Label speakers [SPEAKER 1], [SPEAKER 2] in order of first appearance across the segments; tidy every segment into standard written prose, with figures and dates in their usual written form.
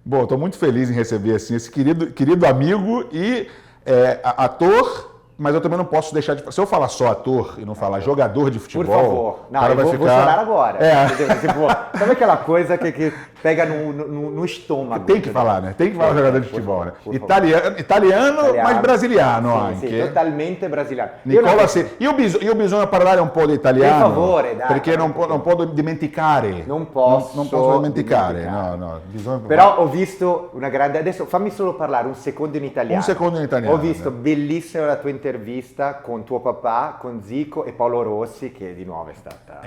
[SPEAKER 1] Bom, estou muito feliz em receber assim, esse querido amigo e ator, mas eu também não posso deixar de... Se eu falar só ator e não falar jogador de futebol...
[SPEAKER 2] Por favor. Não,
[SPEAKER 1] cara
[SPEAKER 2] eu
[SPEAKER 1] vai
[SPEAKER 2] vou
[SPEAKER 1] ficar...
[SPEAKER 2] chorar agora.
[SPEAKER 1] É.
[SPEAKER 2] Sabe aquela coisa que pega no estômago?
[SPEAKER 1] Tem que falar, né? Tem que falar jogador de futebol, né?
[SPEAKER 2] Por
[SPEAKER 1] Italiano, mas brasiliano
[SPEAKER 2] Sì,
[SPEAKER 1] anche.
[SPEAKER 2] totalmente brasiliano.
[SPEAKER 1] Nicola Io bisogna parlare un po' di italiano.
[SPEAKER 2] Per favore, dai.
[SPEAKER 1] Perché non può dimenticare.
[SPEAKER 2] Non posso
[SPEAKER 1] dimenticare. No.
[SPEAKER 2] Però ho visto una grande... Adesso fammi solo parlare un secondo in italiano.
[SPEAKER 1] Un secondo in italiano.
[SPEAKER 2] Ho visto bellissima la tua intervista con tuo papà, con Zico e Paolo Rossi, che di nuovo è stata...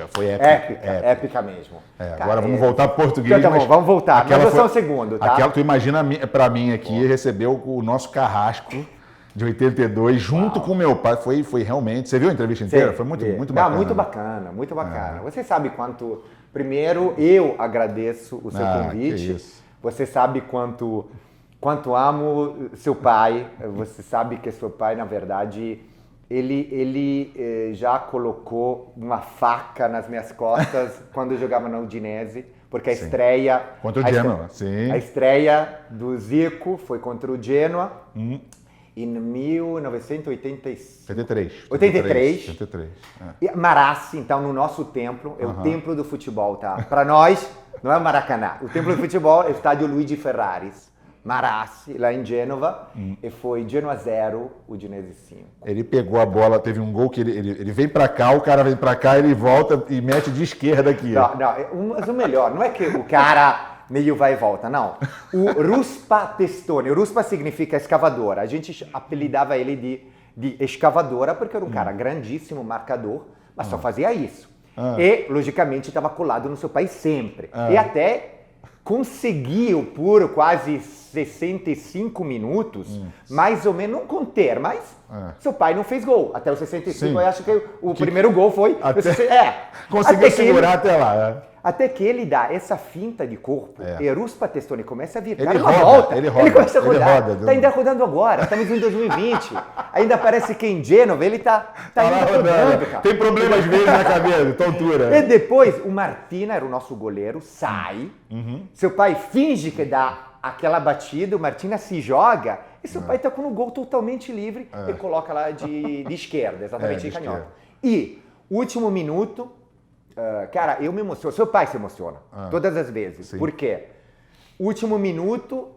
[SPEAKER 1] Foi épica.
[SPEAKER 2] Épica mesmo.
[SPEAKER 1] Agora vamos voltar para português.
[SPEAKER 2] Então, vamos voltar, mas só um segundo, tá?
[SPEAKER 1] Tu imagina para mim aqui, recebeu o nosso Carrasco de 82, junto com meu pai. Foi realmente... Você viu a entrevista inteira? Foi muito bacana.
[SPEAKER 2] Não, muito bacana. Você sabe quanto... Primeiro, eu agradeço o seu convite. Você sabe quanto amo seu pai. Você sabe que seu pai, na verdade... Ele já colocou uma faca nas minhas costas quando eu jogava na Udinese, porque a estreia...
[SPEAKER 1] Contra o Genoa, sim.
[SPEAKER 2] A estreia do Zico foi contra o Genoa em 1983. 83. E Marassi, então, no nosso templo, é o templo do futebol, tá? Para nós, não é o Maracanã. O templo do futebol é o estádio Luigi Ferraris. Marassi, lá em Gênova, e foi Genoa 0, Udinese 5.
[SPEAKER 1] Ele pegou a bola, teve um gol que ele vem pra cá, o cara vem pra cá, ele volta e mete de esquerda aqui.
[SPEAKER 2] Mas o melhor, não é que o cara meio vai e volta, não. O Ruspa Testoni, o Ruspa significa escavadora, a gente apelidava ele de escavadora porque era um cara grandíssimo, marcador, mas só fazia isso. E, logicamente, estava colado no seu país sempre. E até... conseguiu por quase 65 minutos, mais ou menos, não conter, mas seu pai não fez gol. Até os 65, eu acho que o primeiro gol foi...
[SPEAKER 1] Conseguiu segurar até lá.
[SPEAKER 2] Até que ele dá essa finta de corpo e Ruspa Testoni começa a vir.
[SPEAKER 1] Ele roda.
[SPEAKER 2] Ele começa a rodar. Está ainda rodando agora, estamos em 2020. Ainda parece que em Gênova ele está ainda rodando, cara.
[SPEAKER 1] Tem problema às vezes na cabeça, tontura.
[SPEAKER 2] E depois o Martina, era o nosso goleiro, sai. Seu pai finge que dá aquela batida, o Martina se joga e seu pai está com o gol totalmente livre e coloca lá de esquerda, exatamente em canhota. E último minuto... cara, eu me emociono. Seu pai se emociona todas as vezes. Sim. Por quê? Último minuto,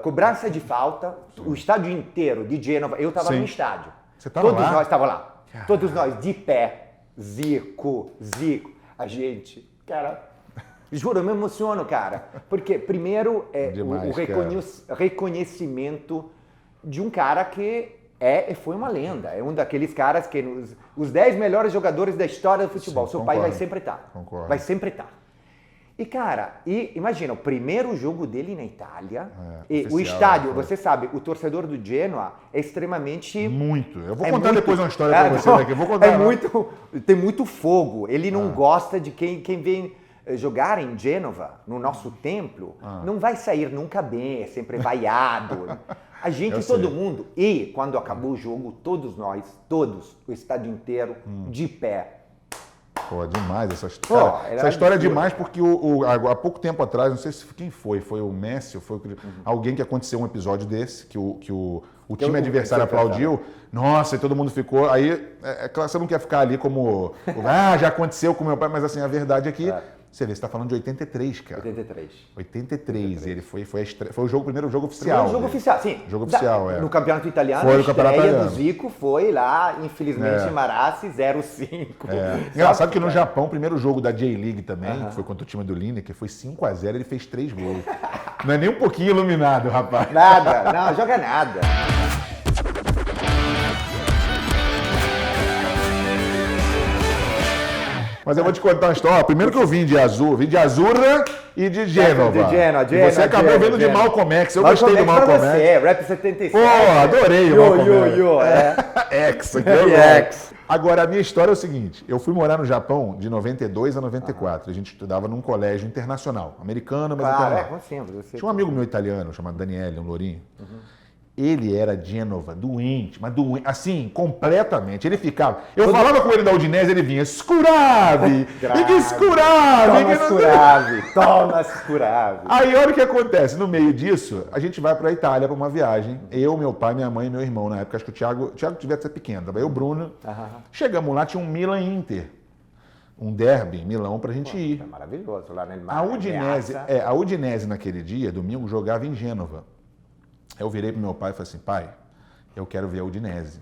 [SPEAKER 2] cobrança de falta, o estádio inteiro de Gênova. Eu estava no estádio.
[SPEAKER 1] Você estava lá?
[SPEAKER 2] Todos nós estávamos lá. Caramba. Todos nós de pé. Zico. A gente, cara, juro, eu me emociono, cara. Porque primeiro demais, o reconhecimento de um cara que foi uma lenda, é um daqueles caras que os 10 melhores jogadores da história do futebol, seu pai vai sempre estar. Vai sempre estar. E cara, imagina, o primeiro jogo dele na Itália, e o estádio, você sabe, o torcedor do Genoa é extremamente...
[SPEAKER 1] Muito. Eu vou contar depois uma história pra você daqui. Eu vou contar.
[SPEAKER 2] Tem muito fogo. Ele não gosta de quem vem jogar em Gênova, no nosso templo, não vai sair nunca bem, é sempre vaiado. A gente, todo mundo, e quando acabou o jogo, todos nós, o estádio inteiro, de pé.
[SPEAKER 1] Pô, demais essa história. Essa história é demais porque há pouco tempo atrás, não sei se quem foi o Messi, ou foi alguém que aconteceu um episódio desse, que o time adversário aplaudiu. Nossa, e todo mundo ficou. Aí, é claro, você não quer ficar ali como, já aconteceu com meu pai, mas assim, a verdade é que você vê, você tá falando de 83, cara. 83. Ele foi o primeiro jogo oficial.
[SPEAKER 2] Jogo oficial, sim.
[SPEAKER 1] Jogo oficial,
[SPEAKER 2] No campeonato italiano,
[SPEAKER 1] foi
[SPEAKER 2] a estreia do Zico foi lá, infelizmente, Marassi 0-5.
[SPEAKER 1] Engraçado que no Japão, o primeiro jogo da J-League também, que foi contra o time do Lineker, foi 5-0, ele fez 3 gols. Não é nem um pouquinho iluminado, rapaz.
[SPEAKER 2] Nada, não joga nada.
[SPEAKER 1] Mas eu vou te contar uma história. Primeiro que eu vim de Azzurra e de Gênova.
[SPEAKER 2] De
[SPEAKER 1] você acabou vendo de Malcolm X. Eu gostei do Malcolm X.
[SPEAKER 2] Rap 77.
[SPEAKER 1] Pô, adorei o Malcolm
[SPEAKER 2] X.
[SPEAKER 1] X. Agora, a minha história é o seguinte. Eu fui morar no Japão de 92 a 94. A gente estudava num colégio internacional. Americano, mas internacional.
[SPEAKER 2] Como sempre.
[SPEAKER 1] Tinha um amigo meu italiano chamado Daniele, um lourinho. Ele era Gênova, doente, mas doente, assim, completamente. Ele ficava. Eu falava com ele da Udinese, ele vinha, Scuravi!
[SPEAKER 2] Toma Scuravi!
[SPEAKER 1] Aí olha o que acontece. No meio disso, a gente vai para a Itália para uma viagem. Eu, meu pai, minha mãe e meu irmão. Na época, acho que o Thiago devia ser pequeno. Tava eu, o Bruno. Chegamos lá, tinha um Milan Inter. Um derby em Milão pra gente ir.
[SPEAKER 2] É maravilhoso lá no
[SPEAKER 1] A Udinese naquele dia, domingo, jogava em Gênova. Eu virei pro meu pai e falei assim, pai, eu quero ver a Udinese.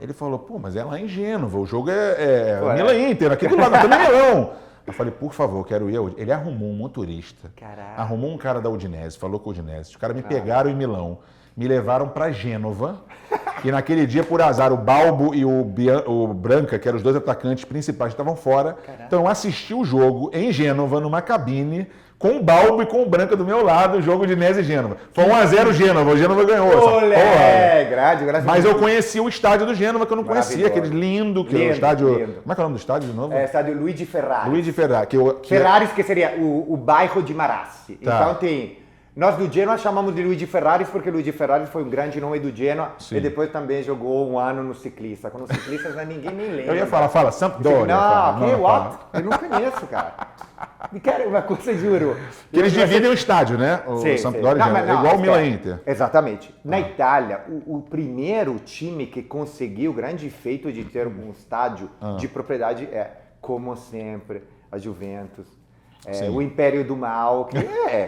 [SPEAKER 1] Ele falou, pô, mas é lá em Gênova, o jogo é Milan Inter, aqui do lado, também Milão. Eu falei, por favor, eu quero ir. Ele arrumou um motorista, arrumou um cara da Udinese, falou com o Udinese. Os caras me pegaram em Milão, me levaram pra Gênova. E naquele dia, por azar, o Balbo e o Branca, que eram os dois atacantes principais, estavam fora. Então eu assisti o jogo em Gênova, numa cabine, com o Balbo e com o Branca do meu lado, o jogo de Udinese e Gênova. Foi 1-0 Gênova, o Gênova ganhou. Mas eu conheci o estádio do Gênova, que eu não conhecia, aquele lindo, que é o estádio... Lindo. Como é que é o nome do estádio de novo?
[SPEAKER 2] É o estádio Luigi Ferraris.
[SPEAKER 1] Luigi Ferraris.
[SPEAKER 2] Ferraris, que seria o bairro de Marassi. Tá. Então tem... Nós do Genoa chamamos de Luigi Ferraris porque Luigi Ferraris foi um grande nome do Genoa e depois também jogou um ano no ciclista. Quando ciclistas ninguém nem lembra.
[SPEAKER 1] Eu ia fala Sampdoria.
[SPEAKER 2] Eu não conheço, cara. Me quero uma coisa, juro.
[SPEAKER 1] Que eles dividem o estádio, né? O Sampdoria é igual o Milan Inter.
[SPEAKER 2] Exatamente. Na Itália, o primeiro time que conseguiu o grande feito de ter um estádio de propriedade é, como sempre, a Juventus. O Império do Mal, que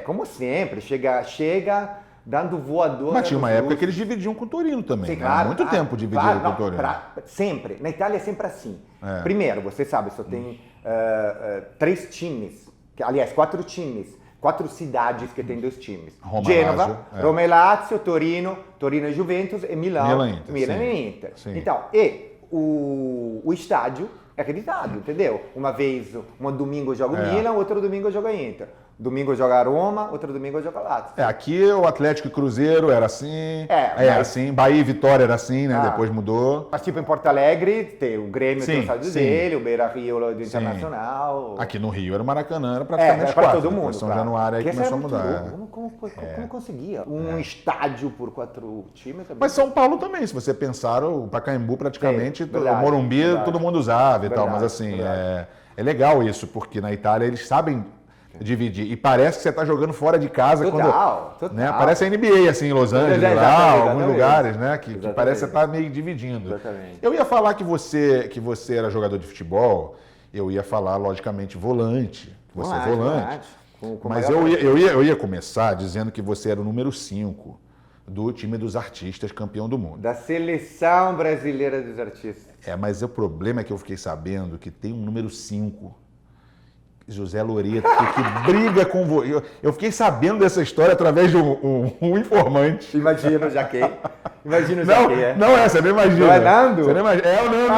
[SPEAKER 2] como sempre, chega dando voador.
[SPEAKER 1] Mas tinha uma época que eles dividiam com o Torino também, né? Há muito tempo dividiram com o Torino.
[SPEAKER 2] Sempre. Na Itália é sempre assim. Primeiro, você sabe, só tem 3 times, aliás, 4 times, 4 cidades que tem 2 times. Gênova, Roma e Lazio, Torino e Juventus e Milão e Inter. Então, o estádio é acreditado, entendeu? Um domingo joga o Milan, outro domingo joga Inter. Domingo joga Roma, outro domingo joga Lazio.
[SPEAKER 1] Aqui o Atlético e Cruzeiro era assim, assim, Bahia e Vitória era assim, né? Depois mudou.
[SPEAKER 2] Mas tipo em Porto Alegre, tem o Grêmio, tem o estádio dele, o Beira-Rio do Internacional.
[SPEAKER 1] Aqui no Rio era o Maracanã, era praticamente para
[SPEAKER 2] todo mundo.
[SPEAKER 1] São Januário aí começou a mudar.
[SPEAKER 2] Como conseguia? Um estádio por 4 times?
[SPEAKER 1] Mas São Paulo também, se você pensar, o Pacaembu praticamente, o Morumbi, todo mundo usava e tal, mas assim, é legal isso, porque na Itália eles sabem dividir. E parece que você está jogando fora de casa.
[SPEAKER 2] Total.
[SPEAKER 1] Né? Parece a NBA, assim, em Los Angeles, alguns lugares, né? Que parece que você está meio dividindo.
[SPEAKER 2] Exatamente.
[SPEAKER 1] Eu ia falar que você era jogador de futebol, eu ia falar, logicamente, volante. Você é volante. Mas eu ia começar dizendo que você era o número 5 do time dos artistas campeão do mundo.
[SPEAKER 2] Da seleção brasileira dos artistas.
[SPEAKER 1] Mas o problema é que eu fiquei sabendo que tem um número 5, José Loreto, que briga com você. Eu fiquei sabendo dessa história através de um informante.
[SPEAKER 2] Imagina o Jaquei.
[SPEAKER 1] Não é, você não imagina.
[SPEAKER 2] Não é Nando?
[SPEAKER 1] Você não imagina. É o Nando.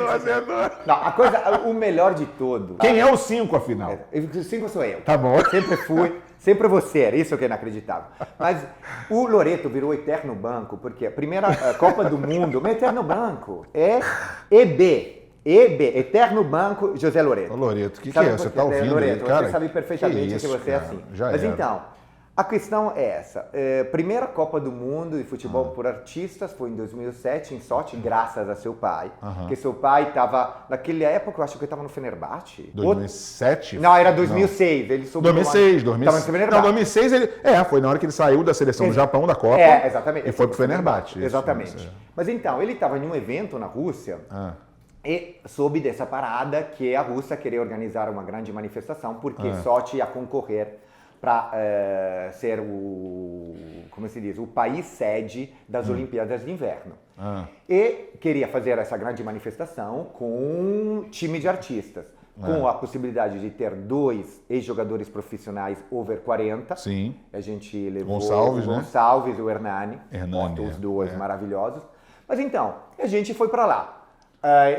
[SPEAKER 2] Acertou. O melhor de tudo.
[SPEAKER 1] Quem é o 5, afinal?
[SPEAKER 2] O 5 sou eu.
[SPEAKER 1] Tá bom.
[SPEAKER 2] Sempre fui. Sempre você era, isso que é inacreditável. Mas o Loreto virou eterno banco, porque a primeira Copa do Mundo, o eterno banco é EB, Eterno Banco José Loreto.
[SPEAKER 1] Ô Loreto, o que é? Você está ouvindo?
[SPEAKER 2] Loreto,
[SPEAKER 1] cara,
[SPEAKER 2] você sabe perfeitamente que você é assim. Mas então, a questão é essa. Primeira Copa do Mundo de futebol por artistas foi em 2007, em Sochi, graças a seu pai. Porque seu pai estava, naquela época, eu acho que ele estava no Fenerbahçe.
[SPEAKER 1] 2007?
[SPEAKER 2] Não, era 2006. Ele subiu
[SPEAKER 1] 2006.
[SPEAKER 2] Estava no Fenerbahçe.
[SPEAKER 1] Não, 2006 ele... foi na hora que ele saiu da seleção do Japão, da Copa.
[SPEAKER 2] Exatamente.
[SPEAKER 1] E foi pro Fenerbahçe.
[SPEAKER 2] Exatamente. Mas então, ele estava em um evento na Rússia. E soube dessa parada que a Rússia queria organizar uma grande manifestação porque Sochi ia concorrer para ser como se diz, o país sede das Olimpíadas de Inverno. E queria fazer essa grande manifestação com um time de artistas, com a possibilidade de ter 2 ex-jogadores profissionais over 40.
[SPEAKER 1] Sim.
[SPEAKER 2] A gente levou
[SPEAKER 1] Gonçalves,
[SPEAKER 2] o Gonçalves e o Hernani, os dois maravilhosos. Mas então, a gente foi para lá.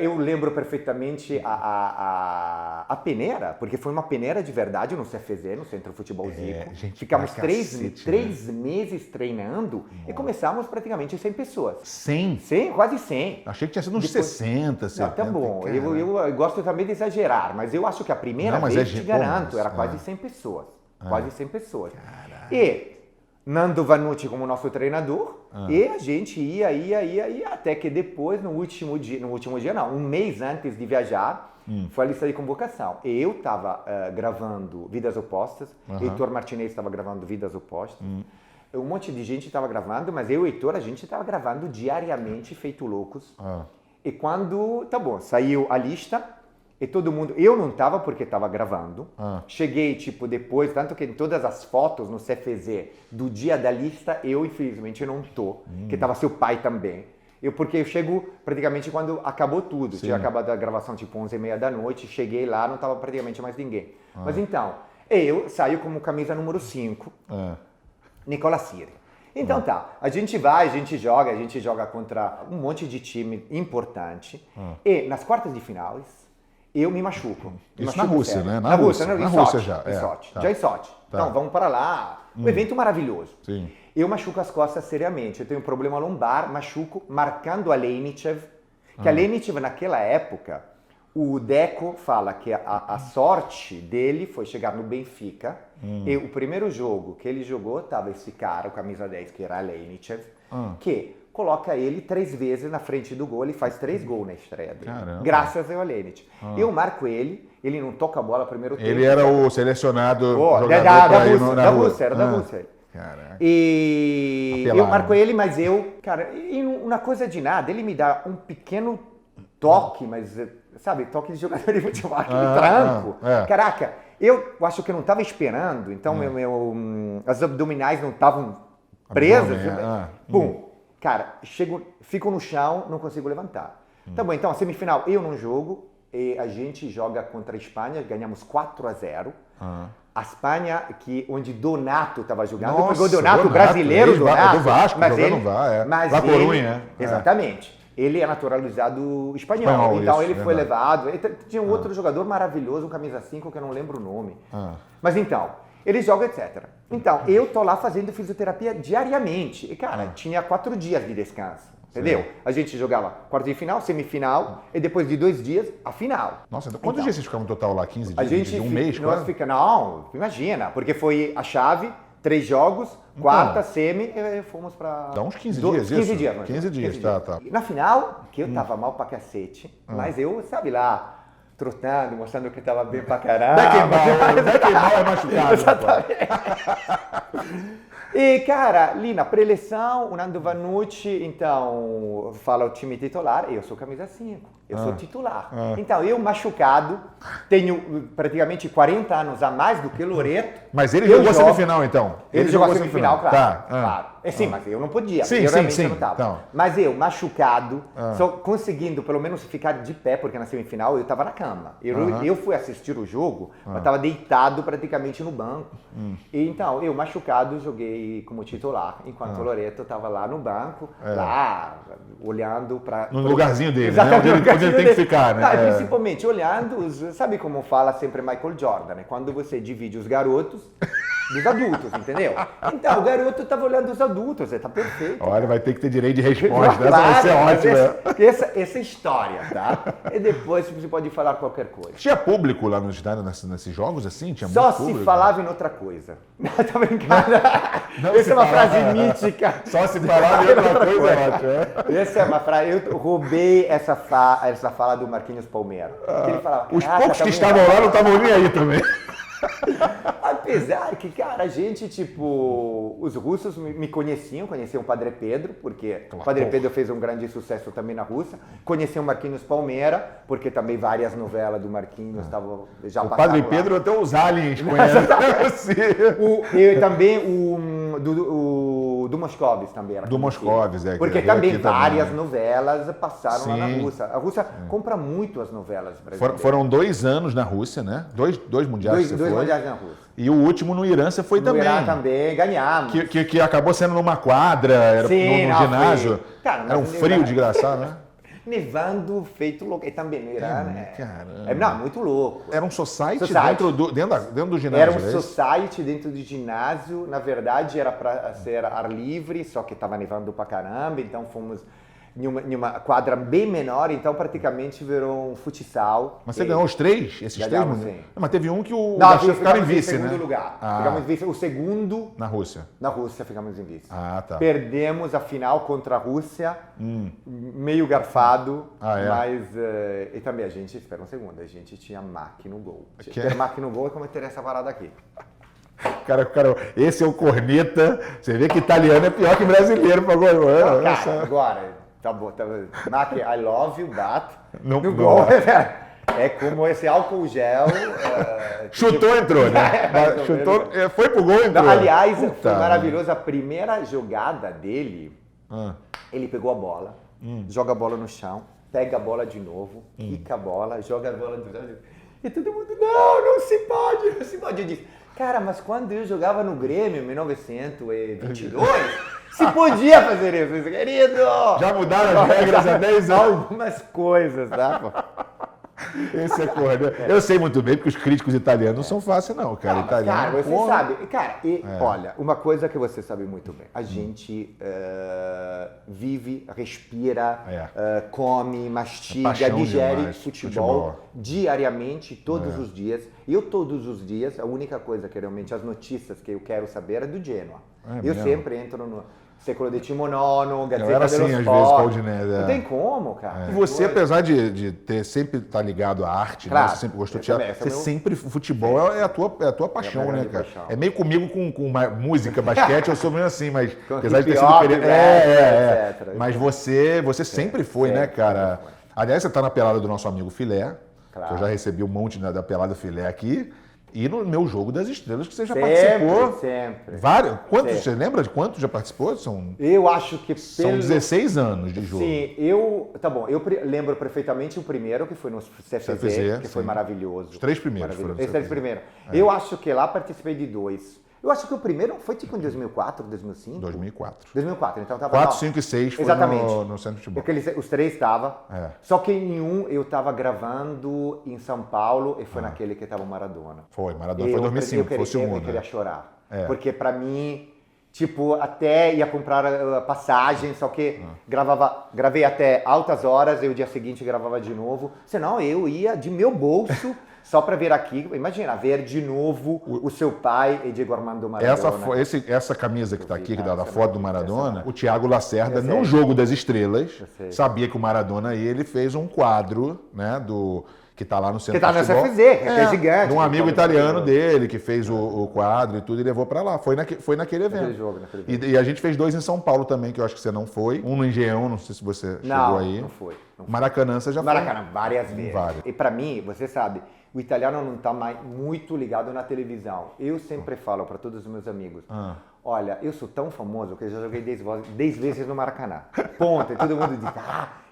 [SPEAKER 2] Eu lembro perfeitamente a peneira, porque foi uma peneira de verdade no CFZ, no Centro Futebol Zico. Ficamos 3 meses treinando e começamos praticamente 100 pessoas.
[SPEAKER 1] 100?
[SPEAKER 2] Quase 100.
[SPEAKER 1] Achei que tinha sido uns 60, 70.
[SPEAKER 2] Tá bom, eu gosto também de exagerar, mas eu acho que a primeira vez, te garanto, era quase 100 pessoas. Quase 100 pessoas.
[SPEAKER 1] Caralho.
[SPEAKER 2] E Nando Vanucci como nosso treinador, e a gente ia, até que depois, no último dia não, um mês antes de viajar, foi a lista de convocação. Eu estava gravando Vidas Opostas, Heitor Martinez estava gravando Vidas Opostas, um monte de gente estava gravando, mas eu e o Heitor, a gente estava gravando diariamente, feito loucos. E quando, tá bom, saiu a lista, e todo mundo, eu não estava porque estava gravando, cheguei tipo depois, tanto que em todas as fotos no CFZ do dia da lista, eu infelizmente não tô, que estava seu pai também. Porque eu chego praticamente quando acabou tudo, tinha acabado a gravação tipo 11h30 da noite, cheguei lá, não estava praticamente mais ninguém. Mas então, eu saio como camisa número 5, Nicola Siri. Então tá, a gente joga contra um monte de time importante, e nas quartas de finais, eu me machuco.
[SPEAKER 1] Isso na Rússia,
[SPEAKER 2] sério.
[SPEAKER 1] né?
[SPEAKER 2] Na Rússia,
[SPEAKER 1] na
[SPEAKER 2] em
[SPEAKER 1] Rússia
[SPEAKER 2] Sochi,
[SPEAKER 1] já.
[SPEAKER 2] Em Sochi.
[SPEAKER 1] Tá.
[SPEAKER 2] Já em Sochi.
[SPEAKER 1] Tá.
[SPEAKER 2] Então, vamos para lá. Um evento maravilhoso.
[SPEAKER 1] Sim.
[SPEAKER 2] Eu machuco as costas seriamente. Eu tenho um problema lombar, machuco marcando a Lenichev. Que a Lenichev, naquela época, o Deco fala que a sorte dele foi chegar no Benfica. E o primeiro jogo que ele jogou, estava esse cara, o camisa 10, que era a Lenichev, que coloca ele 3 vezes na frente do gol e faz 3 gols na estreia dele.
[SPEAKER 1] Caramba.
[SPEAKER 2] Graças ao Lenichev. Eu marco ele não toca a bola no primeiro tempo.
[SPEAKER 1] Ele era o selecionado jogador
[SPEAKER 2] da Rússia, era da Rússia.
[SPEAKER 1] Caraca.
[SPEAKER 2] E
[SPEAKER 1] Apelado.
[SPEAKER 2] eu marco ele, mas cara, uma coisa de nada, ele me dá um pequeno toque, mas, sabe, toque de jogador de futebol, aquele tranco. Caraca, eu acho que eu não estava esperando, então as abdominais não estavam presas. Pum. Cara, fico no chão, não consigo levantar. Tá bom, então, a semifinal eu não jogo, e a gente joga contra a Espanha, ganhamos 4-0. A Espanha, onde Donato estava jogando,
[SPEAKER 1] Nossa,
[SPEAKER 2] o Donato brasileiro, Donato.
[SPEAKER 1] Do Vasco,
[SPEAKER 2] mas
[SPEAKER 1] jogando
[SPEAKER 2] ele,
[SPEAKER 1] mas La Corunha.
[SPEAKER 2] Exatamente. Ele é naturalizado espanhol, então
[SPEAKER 1] isso,
[SPEAKER 2] ele foi levado. Tinha um outro jogador maravilhoso, um camisa 5, que eu não lembro o nome. Mas então, ele joga, etc. Então, eu tô lá fazendo fisioterapia diariamente. E, cara, tinha 4 dias de descanso. Entendeu? Sim. A gente jogava quarta de final, semifinal, e depois de 2 dias, a final.
[SPEAKER 1] Nossa, quantos dias vocês ficavam no total lá? 15 dias?
[SPEAKER 2] A gente
[SPEAKER 1] um mês, quase?
[SPEAKER 2] Não, imagina, porque foi a chave, 3 jogos, quarta, semi, e fomos pra...
[SPEAKER 1] Dá uns 15 dias
[SPEAKER 2] 15 dias.
[SPEAKER 1] 15 dias, tá.
[SPEAKER 2] Na final, que eu tava mal pra cacete, mas eu, sabe lá, trotando, mostrando que tava bem pra caramba.
[SPEAKER 1] Beckenbauer é machucado.
[SPEAKER 2] Exatamente. E, cara, ali na pré-eleição, o Nando Vanucci, então, fala o time titular, eu sou camisa 5, eu sou titular. Então, eu machucado, tenho praticamente 40 anos a mais do que Loreto.
[SPEAKER 1] Mas ele jogou a semifinal, então?
[SPEAKER 2] Ele jogou a semifinal, claro.
[SPEAKER 1] Tá.
[SPEAKER 2] Claro. Sim, mas eu não podia,
[SPEAKER 1] sim,
[SPEAKER 2] eu realmente
[SPEAKER 1] sim,
[SPEAKER 2] não estava.
[SPEAKER 1] Então.
[SPEAKER 2] Mas eu, machucado, só conseguindo pelo menos ficar de pé, porque na semifinal eu estava na cama. Eu fui assistir o jogo, eu estava deitado praticamente no banco. E, então, eu machucado, joguei como titular, enquanto o Loreto estava lá no banco, lá, olhando para...
[SPEAKER 1] No lugarzinho dele, né? Onde ele tem que ficar, né?
[SPEAKER 2] Principalmente olhando, sabe como fala sempre Michael Jordan, né? Quando você divide os garotos dos adultos, entendeu? Então, o garoto estava olhando os adultos, tá perfeito.
[SPEAKER 1] Olha, vai ter que ter direito de resposta, essa vai ser ótima.
[SPEAKER 2] Essa história, tá? E depois você pode falar qualquer coisa.
[SPEAKER 1] Tinha público lá no estádio, nesses jogos, assim? Tinha
[SPEAKER 2] só
[SPEAKER 1] muito
[SPEAKER 2] se
[SPEAKER 1] público?
[SPEAKER 2] Falava em outra coisa. Tá brincando? Essa é uma frase mítica.
[SPEAKER 1] Só se falava em outra coisa, ótimo.
[SPEAKER 2] Essa é uma frase, eu roubei essa fala do Marquinhos Palmeira. Ele falava,
[SPEAKER 1] os poucos que estavam lá não estavam nem aí também.
[SPEAKER 2] Apesar que, cara, a gente, tipo, os russos me conheciam o Padre Pedro, porque o Padre Pedro fez um grande sucesso também na Rússia. Conheciam o Marquinhos Palmeira, porque também várias novelas do Marquinhos já passaram.
[SPEAKER 1] O Padre Pedro até os aliens conhecem.
[SPEAKER 2] E também do Moscovis também era.
[SPEAKER 1] Do Moscovis,
[SPEAKER 2] porque também várias novelas passaram lá na Rússia. A Rússia compra muito as novelas brasileiras.
[SPEAKER 1] Foram 2 anos na Rússia, né? Dois mundiais você foi. 2
[SPEAKER 2] mundiais na Rússia.
[SPEAKER 1] E o último no Irã você foi também.
[SPEAKER 2] No Irã também, ganhamos.
[SPEAKER 1] Que acabou sendo numa quadra, era no ginásio.
[SPEAKER 2] Cara,
[SPEAKER 1] era um frio desgraçado, né?
[SPEAKER 2] Nevando, feito louco. E também no Irã,
[SPEAKER 1] Caramba.
[SPEAKER 2] Não, muito louco.
[SPEAKER 1] Era um society. Dentro do ginásio?
[SPEAKER 2] Era um society dentro do ginásio. Na verdade, era para ser ar livre, só que estava nevando pra caramba. Então fomos... em uma quadra bem menor, então praticamente virou um futsal.
[SPEAKER 1] Mas você ganhou os três? Esses
[SPEAKER 2] Ganhamos,
[SPEAKER 1] três?
[SPEAKER 2] sim.
[SPEAKER 1] Não, mas teve um que o
[SPEAKER 2] Não,
[SPEAKER 1] Garcia ficaram em vice,
[SPEAKER 2] segundo
[SPEAKER 1] né?
[SPEAKER 2] lugar.
[SPEAKER 1] Ah.
[SPEAKER 2] Ficamos em vice. O segundo...
[SPEAKER 1] Na Rússia.
[SPEAKER 2] Na Rússia ficamos em vice.
[SPEAKER 1] Ah, tá.
[SPEAKER 2] Perdemos a final contra a Rússia, meio garfado, mas... e também a gente, espera um segundo, a gente tinha Mack no gol. Ter Mack no gol é como ter essa parada aqui.
[SPEAKER 1] Cara, esse é o corneta. Você vê que italiano é pior que brasileiro pra gol.
[SPEAKER 2] Agora, tá bom. Mack, I love you, but...
[SPEAKER 1] No
[SPEAKER 2] gol é como esse álcool gel...
[SPEAKER 1] Chutou, entrou, né? Chutou, foi pro gol, entrou.
[SPEAKER 2] Não, aliás, foi maravilhoso. A primeira jogada dele, ele pegou a bola, joga a bola no chão, pega a bola de novo, quica a bola, joga a bola do chão. E todo mundo, não se pode. Eu disse, cara, mas quando eu jogava no Grêmio em 1922, se podia fazer isso, querido.
[SPEAKER 1] Já mudaram as regras há 10 anos.
[SPEAKER 2] Algumas coisas, tá?
[SPEAKER 1] Esse é corneta. Eu sei muito bem, porque os críticos italianos não são fáceis, não, cara.
[SPEAKER 2] Não,
[SPEAKER 1] italiano,
[SPEAKER 2] cara, você sabe. Cara, olha, uma coisa que você sabe muito bem. A gente vive, respira, come, mastiga, digere
[SPEAKER 1] demais,
[SPEAKER 2] futebol diariamente, todos os dias. Eu, todos os dias, a única coisa que realmente, as notícias que eu quero saber é do Genoa. Eu sempre entro no... Século XIX, Gazzetta
[SPEAKER 1] era assim,
[SPEAKER 2] dello
[SPEAKER 1] às
[SPEAKER 2] Sport.
[SPEAKER 1] vezes, Paulinelli.
[SPEAKER 2] Não tem como, cara.
[SPEAKER 1] E você, apesar de ter sempre estar ligado à arte,
[SPEAKER 2] claro,
[SPEAKER 1] né? Você sempre gostou de teatro, você sempre, futebol é a tua paixão, né, cara?
[SPEAKER 2] Paixão.
[SPEAKER 1] É meio comigo com música, basquete, eu sou meio assim, mas apesar de ter
[SPEAKER 2] sido
[SPEAKER 1] etc. Mas você sempre foi, né, cara? Aliás, você tá na pelada do nosso amigo Filé, que eu já recebi um monte da pelada Filé aqui. E no meu jogo das estrelas que você já participou.
[SPEAKER 2] Sempre.
[SPEAKER 1] Vários. Quantos? Você lembra de quantos já participou?
[SPEAKER 2] Eu acho que
[SPEAKER 1] são 16 anos de jogo.
[SPEAKER 2] Sim, tá bom, eu lembro perfeitamente o primeiro, que foi no CFZ, que foi maravilhoso.
[SPEAKER 1] Os três primeiros foram.
[SPEAKER 2] Esses três primeiros. Eu acho que lá participei de 2. Eu acho que o primeiro foi tipo em 2004, 2005?
[SPEAKER 1] 2004.
[SPEAKER 2] 2004, então tava...
[SPEAKER 1] 4, 5 e 6 foi no Centro de Futebol.
[SPEAKER 2] Os três estavam. Só que em um eu tava gravando em São Paulo e foi naquele que tava o Maradona.
[SPEAKER 1] Foi, Maradona foi 2005, foi o segundo.
[SPEAKER 2] Eu queria chorar. Porque pra mim, tipo, até ia comprar a passagem, só que gravei até altas horas e o dia seguinte gravava de novo. Senão eu ia de meu bolso... Só para ver aqui, imagina, ver de novo o seu pai e Diego Armando Maradona.
[SPEAKER 1] Essa camisa que está aqui, que dá da foto do Maradona, o Thiago Lacerda, no Jogo das Estrelas, sabia que o Maradona ele fez um quadro, né, que está lá no Centro de Futebol.
[SPEAKER 2] Que está no CFZ, que é gigante.
[SPEAKER 1] De um amigo italiano dele, que fez o quadro e tudo, e levou para lá. Foi naquele evento.
[SPEAKER 2] Naquele jogo.
[SPEAKER 1] E a gente fez 2 em São Paulo também, que eu acho que você não foi. Um no Engenhão, não sei se você chegou aí.
[SPEAKER 2] Não foi.
[SPEAKER 1] Maracanã você já foi?
[SPEAKER 2] Maracanã, várias vezes. E para mim, você sabe, o italiano não está mais muito ligado na televisão. Eu sempre falo para todos os meus amigos, olha, eu sou tão famoso que eu já joguei 10 vezes no Maracanã. Ponto. E todo mundo diz,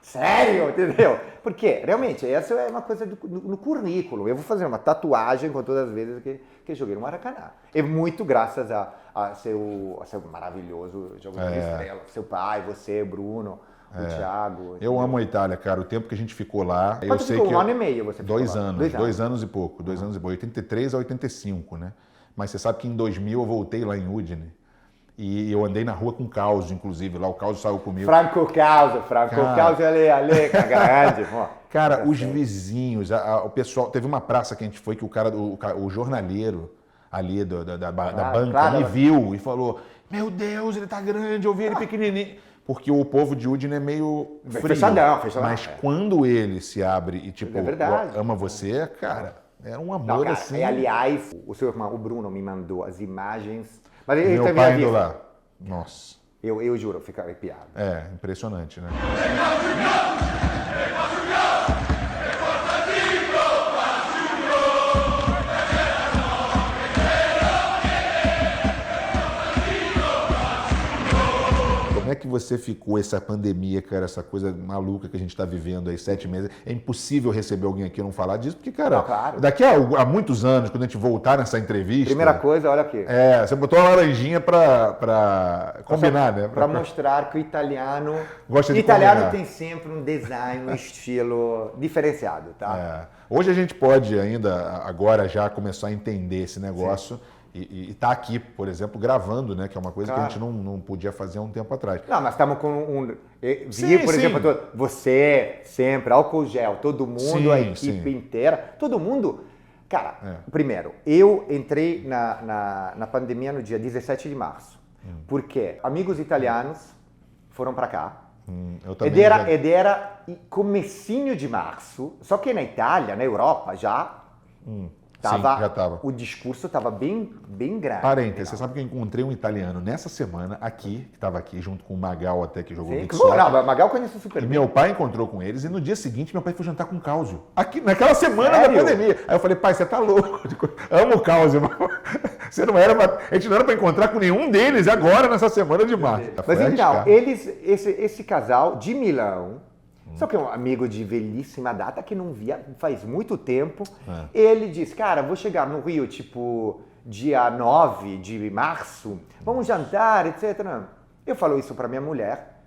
[SPEAKER 2] sério? Entendeu? Porque, realmente, essa é uma coisa no currículo. Eu vou fazer uma tatuagem com todas as vezes que joguei no Maracanã. É muito graças a seu maravilhoso jogo de estrela. Seu pai, você, Bruno... O Thiago.
[SPEAKER 1] Eu amo a Itália, cara. O tempo que a gente ficou lá.
[SPEAKER 2] Eu sei que 1 ano e meio você ficou
[SPEAKER 1] 2 anos. 2 anos e pouco. 2 anos e pouco. 83 a 85, né? Mas você sabe que em 2000 eu voltei lá em Udine. E eu andei na rua com o Caos, inclusive. Lá o Caos saiu comigo.
[SPEAKER 2] Franco Caos, ali, grande.
[SPEAKER 1] Cara, os vizinhos, o pessoal. Teve uma praça que a gente foi que o jornaleiro ali da banca me viu e falou: Meu Deus, ele tá grande, eu vi ele pequenininho. Porque o povo de Udine é meio frio.
[SPEAKER 2] Fechadão.
[SPEAKER 1] Mas quando ele se abre e, tipo, ama você, cara, é um amor assim.
[SPEAKER 2] Aliás, o seu irmão, o Bruno, me mandou as imagens. Mas ele
[SPEAKER 1] meu pai indo lá. Nossa.
[SPEAKER 2] Eu juro, eu fico arrepiado.
[SPEAKER 1] É, impressionante, né? Como é que você ficou essa pandemia, cara, essa coisa maluca que a gente está vivendo aí, 7 meses? É impossível receber alguém aqui e não falar disso, porque, cara, daqui a muitos anos, quando a gente voltar nessa entrevista...
[SPEAKER 2] Primeira coisa, olha aqui.
[SPEAKER 1] Você botou uma laranjinha para combinar, né?
[SPEAKER 2] Para mostrar que o italiano...
[SPEAKER 1] Gosta de
[SPEAKER 2] italiano tem sempre um design, um estilo diferenciado, tá?
[SPEAKER 1] Hoje a gente pode ainda, agora já, começar a entender esse negócio... E tá aqui, por exemplo, gravando, né? Que é uma coisa que a gente não podia fazer há um tempo atrás.
[SPEAKER 2] Não, mas estamos com por exemplo, você, sempre, álcool gel, todo mundo, a equipe inteira, todo mundo. Cara, primeiro, eu entrei na pandemia no dia 17 de março, porque amigos italianos foram para cá.
[SPEAKER 1] Eu também
[SPEAKER 2] era comecinho de março, só que na Itália, na Europa, já tava. O discurso estava bem grande.
[SPEAKER 1] Parênteses, você sabe que eu encontrei um italiano nessa semana aqui, que estava aqui junto com o Magal até que jogou Beach Soccer.
[SPEAKER 2] Não, Magal conhece super bem.
[SPEAKER 1] Meu pai encontrou com eles e no dia seguinte meu pai foi jantar com o Cáusio. Aqui, naquela semana da pandemia. Aí eu falei, pai, você tá louco. Amo o Cáusio, mas você não era a gente não era para encontrar com nenhum deles agora nessa semana de março.
[SPEAKER 2] Mas então, esse casal de Milão, só que é um amigo de velhíssima data que não via faz muito tempo. Ele disse, cara, vou chegar no Rio, tipo, dia 9 de março, vamos jantar, etc. Eu falo isso pra minha mulher,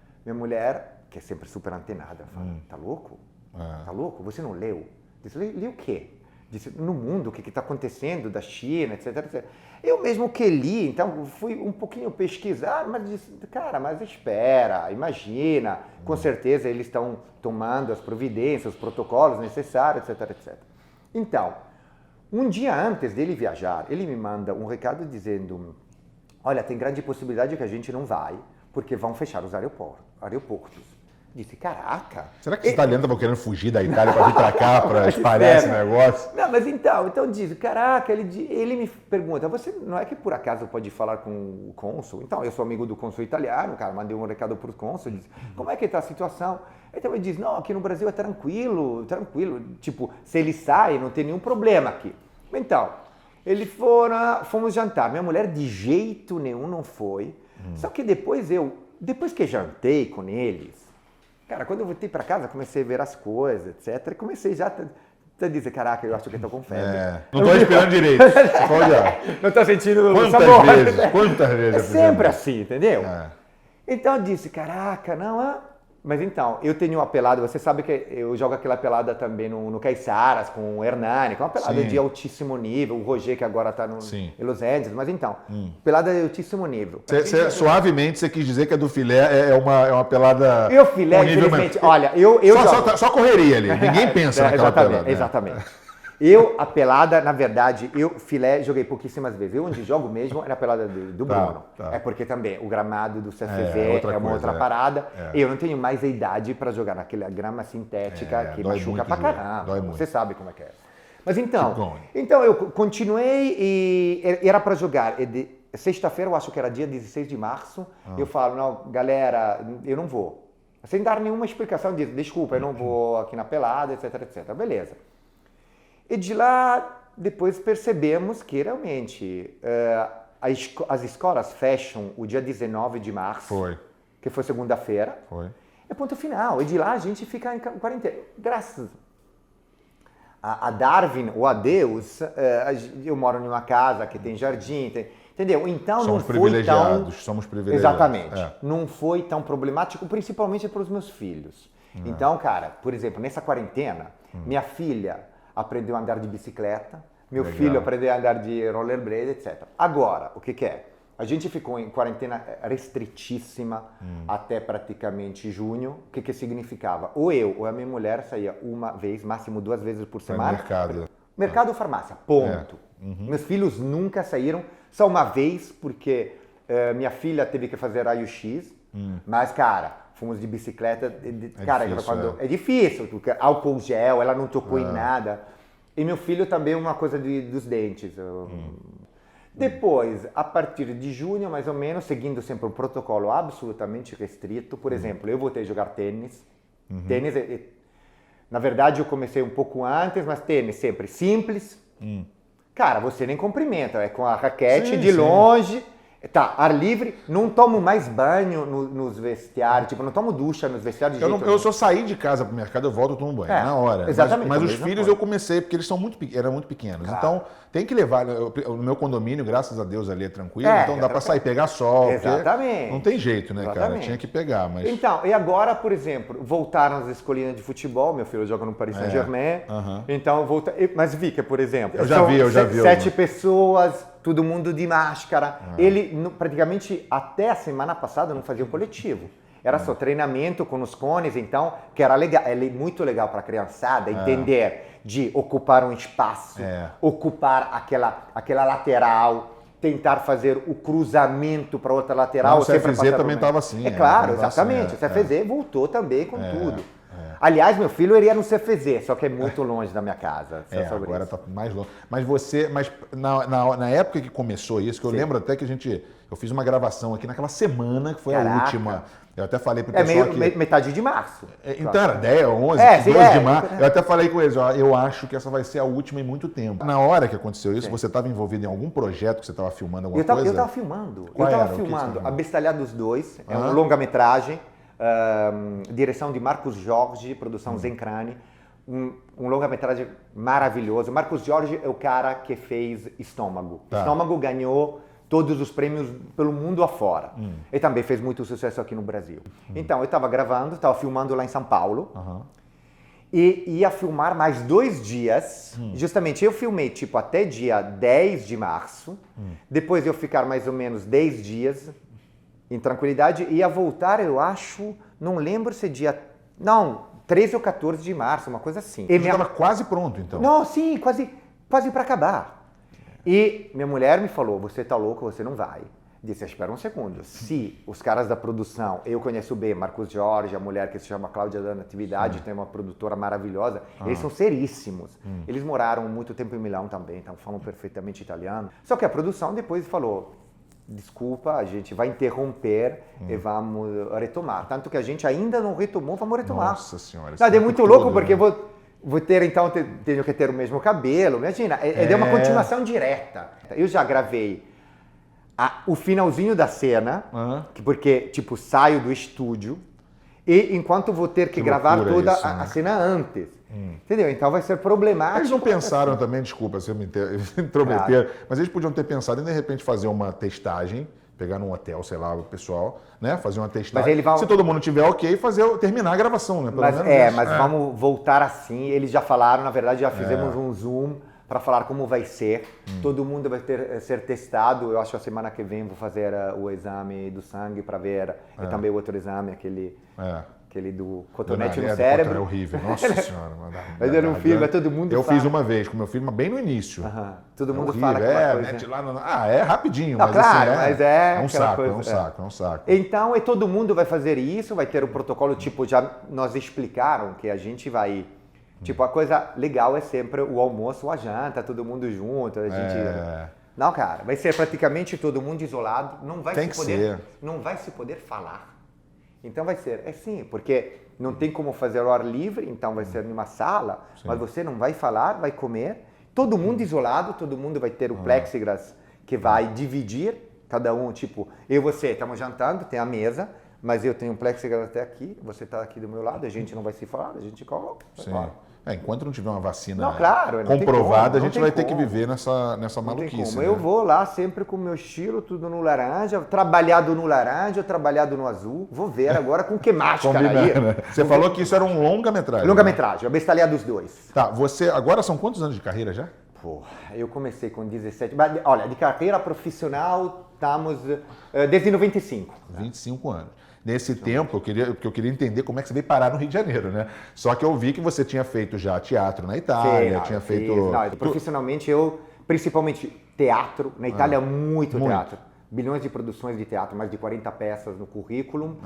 [SPEAKER 2] que é sempre super antenada, fala, tá louco? Tá louco? Você não leu? Disse, li o quê? Disse, no mundo, o que está acontecendo da China, etc, etc. Eu mesmo que li, então fui um pouquinho pesquisar, mas disse, cara, mas espera, imagina, com certeza eles estão tomando as providências, os protocolos necessários, etc, etc. Então, um dia antes dele viajar, ele me manda um recado dizendo, olha, tem grande possibilidade que a gente não vai, porque vão fechar os aeroportos. Disse, caraca.
[SPEAKER 1] Será que os italianos estavam querendo fugir da Itália para vir para cá, para espalhar esse negócio?
[SPEAKER 2] Não, mas então diz, caraca, ele me pergunta, você não é que por acaso pode falar com o cônsul? Então, eu sou amigo do cônsul italiano, cara, mandei um recado para o cônsul, disse, como é que está a situação? Então ele diz, não, aqui no Brasil é tranquilo, tipo, se ele sai, não tem nenhum problema aqui. Então, fomos jantar, minha mulher de jeito nenhum não foi, só que depois que jantei com eles, cara, quando eu voltei para casa, comecei a ver as coisas, etc. E comecei já a dizer, caraca, eu acho que estou com febre.
[SPEAKER 1] Não estou respirando direito.
[SPEAKER 2] Não estou sentindo o sabor.
[SPEAKER 1] Quantas vezes?
[SPEAKER 2] É sempre assim, entendeu? Então eu disse, caraca, não... Mas então, eu tenho uma pelada, você sabe que eu jogo aquela pelada também no Caiçaras, com o Hernani, que é uma pelada de altíssimo nível, o Roger que agora está em Los Angeles, mas então, pelada de altíssimo nível.
[SPEAKER 1] Suavemente você quis dizer que a do filé é uma pelada...
[SPEAKER 2] E o filé, infelizmente, olha,
[SPEAKER 1] só correria ali, ninguém pensa naquela pelada.
[SPEAKER 2] Exatamente. A pelada, na verdade, filé joguei pouquíssimas vezes. Eu onde jogo mesmo é na pelada do Bruno. É porque também o gramado do CFV é uma outra parada. Eu não tenho mais a idade para jogar naquela grama sintética que machuca pra caramba. Você sabe como é que é. Mas então eu continuei e era para jogar. Sexta-feira, eu acho que era dia 16 de março, eu falo, não, galera, eu não vou. Sem dar nenhuma explicação, desculpa, eu não vou aqui na pelada, etc, etc. Beleza. E de lá, depois percebemos que realmente as escolas fecham o dia 19 de março, que foi segunda-feira. É ponto final. E de lá a gente fica em quarentena. Graças a Darwin ou a Deus, eu moro numa casa que tem jardim, entendeu? Então
[SPEAKER 1] somos privilegiados.
[SPEAKER 2] Exatamente. Não foi tão problemático, principalmente para os meus filhos. Então, cara, por exemplo, nessa quarentena, minha filha aprendeu a andar de bicicleta, meu filho aprendeu a andar de rollerblade, etc. Agora, o que é? A gente ficou em quarentena restritíssima até praticamente junho. O que significava? Ou eu ou a minha mulher saía uma vez, máximo 2 vezes por semana. Mercado ou farmácia, ponto. Meus filhos nunca saíram, só uma vez, porque minha filha teve que fazer raio-x, mas, cara, fomos de bicicleta, é difícil, porque álcool gel, ela não tocou em nada. E meu filho também uma coisa dos dentes. Depois, a partir de junho, mais ou menos, seguindo sempre um protocolo absolutamente restrito, por exemplo, eu voltei a jogar tênis. Tênis, na verdade, eu comecei um pouco antes, mas tênis sempre simples. Cara, você nem cumprimenta, é com a raquete de longe. Tá, ar livre, não tomo mais banho nos vestiários, tipo, não tomo ducha nos vestiários de
[SPEAKER 1] Eu só saí de casa pro mercado, eu volto, eu tomo banho, na hora.
[SPEAKER 2] Exatamente.
[SPEAKER 1] Mas os filhos eu comecei, porque eles eram muito pequenos. Claro. Então, tem que levar, no meu condomínio, graças a Deus, ali é tranquilo, então dá pra sair, pegar sol.
[SPEAKER 2] Exatamente.
[SPEAKER 1] Não tem jeito, né, cara? Tinha que pegar, mas...
[SPEAKER 2] Então, e agora, por exemplo, voltaram as escolinhas de futebol, meu filho joga no Paris Saint-Germain, então volta. Mas Vika, por exemplo,
[SPEAKER 1] eu já vi.
[SPEAKER 2] 7 pessoas... todo mundo de máscara. Ele, praticamente, até a semana passada, não fazia um coletivo. Era só treinamento com os cones, então, que era legal, é muito legal para a criançada entender de ocupar um espaço, ocupar aquela lateral, tentar fazer o cruzamento para outra lateral.
[SPEAKER 1] O CFZ também estava assim.
[SPEAKER 2] É claro, exatamente.
[SPEAKER 1] Assim,
[SPEAKER 2] o CFZ voltou também com tudo. Aliás, meu filho iria no CFZ, só que é muito longe da minha casa.
[SPEAKER 1] Agora está mais longe. Mas na época que começou isso, que eu lembro até que eu fiz uma gravação aqui naquela semana, que foi a última. Eu até falei pro pessoal que...
[SPEAKER 2] metade de março.
[SPEAKER 1] Então era 10, 11, 12 de março. Eu até falei com eles, eu acho que essa vai ser a última em muito tempo. Na hora que aconteceu isso, você estava envolvido em algum projeto que você estava filmando alguma coisa?
[SPEAKER 2] Eu estava filmando.
[SPEAKER 1] Qual
[SPEAKER 2] eu estava filmando Abestalhados 2, é um longa-metragem, direção de Marcos Jorge, produção Zencrane. Um longa-metragem maravilhoso. Marcos Jorge é o cara que fez Estômago. Estômago ganhou todos os prêmios pelo mundo afora. E também fez muito sucesso aqui no Brasil. Então, eu estava gravando, estava filmando lá em São Paulo. E ia filmar mais 2 dias. Justamente, eu filmei tipo até dia 10 de março. Depois eu ficar mais ou menos 10 dias em tranquilidade. Ia voltar, eu acho, não lembro se dia... Não, 13 ou 14 de março, uma coisa assim.
[SPEAKER 1] Ele estava quase pronto, então?
[SPEAKER 2] Não, sim, quase para acabar. E minha mulher me falou, você tá louco, você não vai. Disse, espera um segundo, se os caras da produção, eu conheço bem, Marcos Jorge, a mulher que se chama Cláudia da Natividade, tem uma produtora maravilhosa, eles são seríssimos. Eles moraram muito tempo em Milão também, então falam perfeitamente italiano. Só que a produção depois falou, desculpa, a gente vai interromper e vamos retomar. Tanto que a gente ainda não retomou, vamos retomar.
[SPEAKER 1] Nossa Senhora.
[SPEAKER 2] É muito louco, porque vou ter, então, tenho que ter o mesmo cabelo. Imagina, é uma continuação direta. Eu já gravei o finalzinho da cena, porque, tipo, saio do estúdio e enquanto vou ter que gravar toda a cena antes. Entendeu? Então vai ser problemático.
[SPEAKER 1] Eles não pensaram também, desculpa se eu me intrometer, mas eles podiam ter pensado em, de repente, fazer uma testagem, pegar num hotel, sei lá, o pessoal, né? Fazer uma testagem. Se todo mundo tiver ok, terminar a gravação, né?
[SPEAKER 2] Mas vamos voltar assim. Eles já falaram, na verdade, já fizemos um Zoom para falar como vai ser. Todo mundo vai ser testado. Eu acho que a semana que vem vou fazer o exame do sangue para ver. E também o outro exame, aquele do cotonete no cérebro.
[SPEAKER 1] É horrível, nossa senhora.
[SPEAKER 2] Mas eu não fiz, mas todo mundo
[SPEAKER 1] Eu fiz uma vez com meu filho, mas bem no início.
[SPEAKER 2] Todo mundo fala aquela coisa.
[SPEAKER 1] Mete lá é rapidinho,
[SPEAKER 2] não,
[SPEAKER 1] mas
[SPEAKER 2] claro,
[SPEAKER 1] assim,
[SPEAKER 2] mas
[SPEAKER 1] é um saco, é um saco.
[SPEAKER 2] Então, todo mundo vai fazer isso, vai ter o protocolo, tipo, já nos explicaram que a gente vai... Tipo, a coisa legal é sempre o almoço ou a janta, todo mundo junto, a gente... Não, cara, vai ser praticamente todo mundo isolado, não vai se poder falar. Então vai ser, sim, porque não tem como fazer ao ar livre, então vai ser numa sala, mas você não vai falar, vai comer, todo mundo isolado, todo mundo vai ter o plexiglass que vai dividir, cada um, tipo, eu e você estamos jantando, tem a mesa, mas eu tenho um plexiglass até aqui, você está aqui do meu lado, a gente não vai se falar, a gente coloca.
[SPEAKER 1] Enquanto não tiver uma vacina
[SPEAKER 2] não
[SPEAKER 1] comprovada, a gente vai ter que viver nessa maluquice.
[SPEAKER 2] Né? Eu vou lá sempre com o meu estilo, tudo no laranja, trabalhado no laranja, trabalhado no azul. Vou ver agora com que máscara aí.
[SPEAKER 1] Né? Você falou que isso era um longa-metragem.
[SPEAKER 2] Longa-metragem, Abestalhados 2.
[SPEAKER 1] Tá, agora são quantos anos de carreira já?
[SPEAKER 2] Eu comecei com 17. Mas, olha, de carreira profissional, estamos desde 95.
[SPEAKER 1] 25 anos. Nesse tempo, eu queria entender como é que você veio parar no Rio de Janeiro, né? Só que eu vi que você tinha feito já teatro na Itália,
[SPEAKER 2] profissionalmente, principalmente teatro, na Itália muito teatro. Bilhões de produções de teatro, mais de 40 peças no currículo.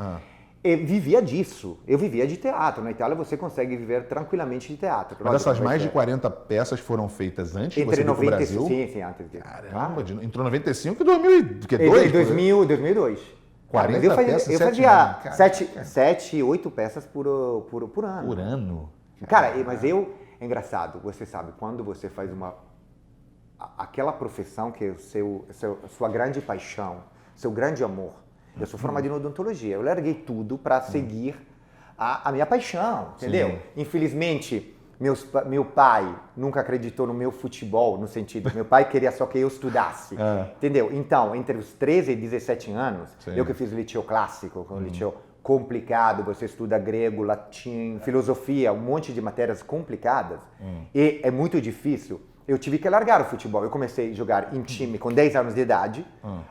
[SPEAKER 2] E vivia disso. Eu vivia de teatro. Na Itália você consegue viver tranquilamente de teatro.
[SPEAKER 1] Mas essas mais de 40 peças foram feitas antes de você vir pro Brasil?
[SPEAKER 2] Sim, antes de...
[SPEAKER 1] Caramba, entrou em 95 e 2002?
[SPEAKER 2] 2002.
[SPEAKER 1] 40 peças?
[SPEAKER 2] Eu fazia 7, 8 peças por ano.
[SPEAKER 1] Por ano?
[SPEAKER 2] Cara, mas é engraçado, você sabe, quando você faz aquela profissão que é sua grande paixão, seu grande amor. Eu sou formado em odontologia, eu larguei tudo para seguir a minha paixão, entendeu? Sim. Infelizmente, meu pai nunca acreditou no meu futebol, no sentido, meu pai queria só que eu estudasse, entendeu? Então, entre os 13 e 17 anos, eu que fiz o liceu clássico, o liceu complicado, você estuda grego, latim, filosofia, um monte de matérias complicadas, e é muito difícil. eu tive que largar o futebol. Eu comecei a jogar em time com 10 anos de idade,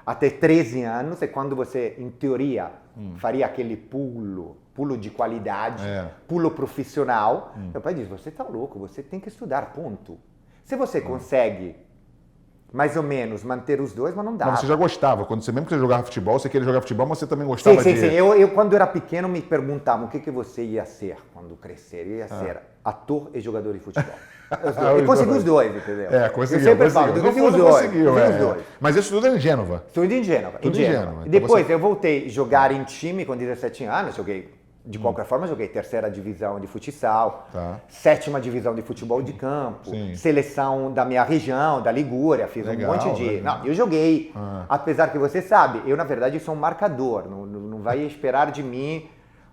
[SPEAKER 2] até 13 anos, e quando você, em teoria, faria aquele pulo de qualidade, pulo profissional, meu pai diz, você tá louco, você tem que estudar, ponto. Se você consegue, mais ou menos, manter os dois, mas não dá.
[SPEAKER 1] Mas você já gostava, mesmo que você jogava futebol, você queria jogar futebol, mas você também gostava de...
[SPEAKER 2] Sim. Eu, quando era pequeno, me perguntavam o que você ia ser quando crescer. Eu ia ser ator e jogador de futebol. Eu consegui os dois, entendeu?
[SPEAKER 1] Consegui.
[SPEAKER 2] Eu sempre falo, eu consegui os dois.
[SPEAKER 1] Mas isso tudo é em Gênova?
[SPEAKER 2] Tudo em Gênova. E depois eu voltei a jogar em time com 17 anos, joguei... De qualquer forma, joguei 3ª divisão de futsal, 7ª divisão de futebol de campo, seleção da minha região, da Ligúria, fiz um monte de...
[SPEAKER 1] Legal.
[SPEAKER 2] Não, eu joguei, apesar que você sabe, eu na verdade sou um marcador, não vai esperar de mim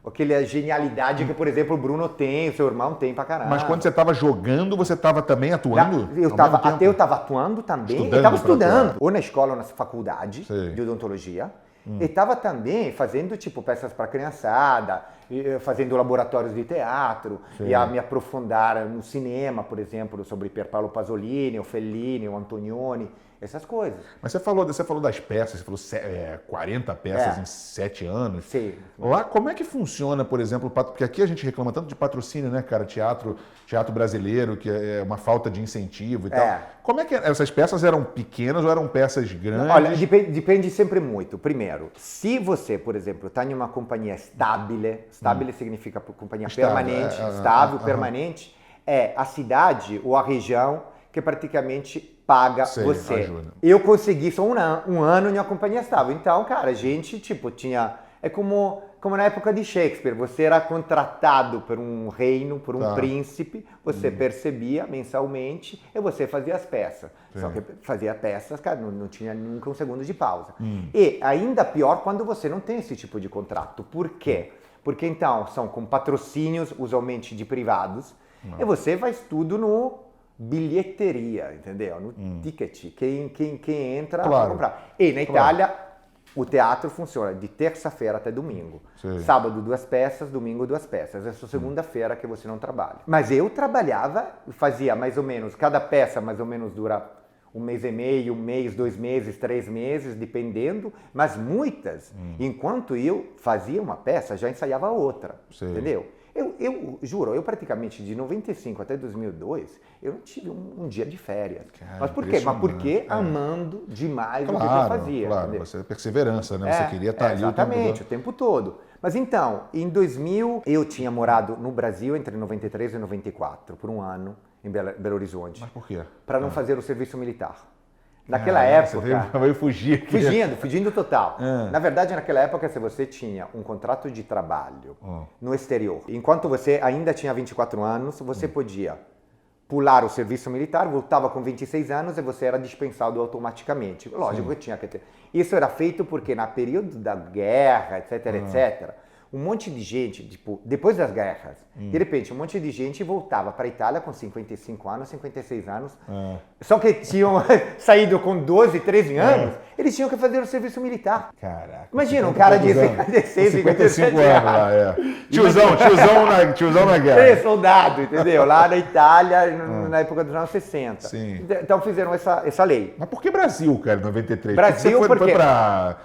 [SPEAKER 2] aquela genialidade que, por exemplo, o Bruno tem, o seu irmão tem pra caramba.
[SPEAKER 1] Mas quando você estava jogando, você estava também atuando?
[SPEAKER 2] Eu estava atuando também, eu estava estudando, ou na escola ou na faculdade de odontologia. E estava também fazendo tipo peças para criançada, fazendo laboratórios de teatro, e a me aprofundar no cinema, por exemplo, sobre Pier Paolo Pasolini, o Fellini, o Antonioni, essas coisas.
[SPEAKER 1] Mas você falou das peças, você falou 40 peças em 7 anos.
[SPEAKER 2] Sim.
[SPEAKER 1] Lá, como é que funciona, por exemplo, porque aqui a gente reclama tanto de patrocínio, né, cara? Teatro brasileiro, que é uma falta de incentivo e tal. Como é que essas peças eram pequenas ou eram peças grandes?
[SPEAKER 2] Olha, depende sempre muito. Primeiro, se você, por exemplo, está em uma companhia estável significa companhia permanente, estável, permanente, é a cidade ou a região que praticamente paga você.
[SPEAKER 1] Ajuda.
[SPEAKER 2] Eu consegui só um ano em uma companhia estável. Então, cara, a gente, tipo, tinha... É como na época de Shakespeare. Você era contratado por um reino, por um príncipe. Você percebia mensalmente e você fazia as peças. Só que fazia peças, cara, não tinha nunca um segundo de pausa. E ainda pior quando você não tem esse tipo de contrato. Por quê? Porque, então, são com patrocínios, usualmente de privados. E você faz tudo no... bilheteria, entendeu? No ticket, quem entra para comprar. E na Itália, o teatro funciona de terça-feira até domingo. Sábado 2 peças, domingo 2 peças. É só segunda-feira que você não trabalha. Mas eu trabalhava, fazia mais ou menos, cada peça mais ou menos dura 1 mês e meio, 1 mês, 2 meses, 3 meses, dependendo, mas muitas, enquanto eu fazia uma peça, já ensaiava outra, entendeu? Eu juro, eu praticamente de 95 até 2002, eu não tive um dia de férias.
[SPEAKER 1] Cara,
[SPEAKER 2] mas por quê? Mas porque amando demais o que eu fazia.
[SPEAKER 1] Claro,
[SPEAKER 2] entendeu?
[SPEAKER 1] você é perseverança, né? Você queria estar ali
[SPEAKER 2] exatamente, o tempo todo. Mas então, em 2000, eu tinha morado no Brasil entre 93 e 94, por um ano, em Belo Horizonte.
[SPEAKER 1] Mas por quê?
[SPEAKER 2] Para não fazer o serviço militar. Naquela época...
[SPEAKER 1] Você veio fugir aqui.
[SPEAKER 2] Fugindo total. Na verdade, naquela época, se você tinha um contrato de trabalho no exterior, enquanto você ainda tinha 24 anos, você podia pular o serviço militar, voltava com 26 anos e você era dispensado automaticamente. Lógico que tinha que ter. Isso era feito porque, no período da guerra, etc., etc., um monte de gente, tipo, depois das guerras, de repente, um monte de gente voltava para a Itália com 55 anos, 56 anos, só que tinham saído com 12, 13 anos, eles tinham que fazer o serviço militar.
[SPEAKER 1] Caraca.
[SPEAKER 2] Imagina, um cara de 56, 57 anos
[SPEAKER 1] lá, Tiozão na guerra.
[SPEAKER 2] Soldado, entendeu? Lá na Itália, na época dos anos 60.
[SPEAKER 1] Sim.
[SPEAKER 2] Então fizeram essa lei.
[SPEAKER 1] Mas por que Brasil, cara, em 93?
[SPEAKER 2] Brasil,
[SPEAKER 1] porque
[SPEAKER 2] foi
[SPEAKER 1] para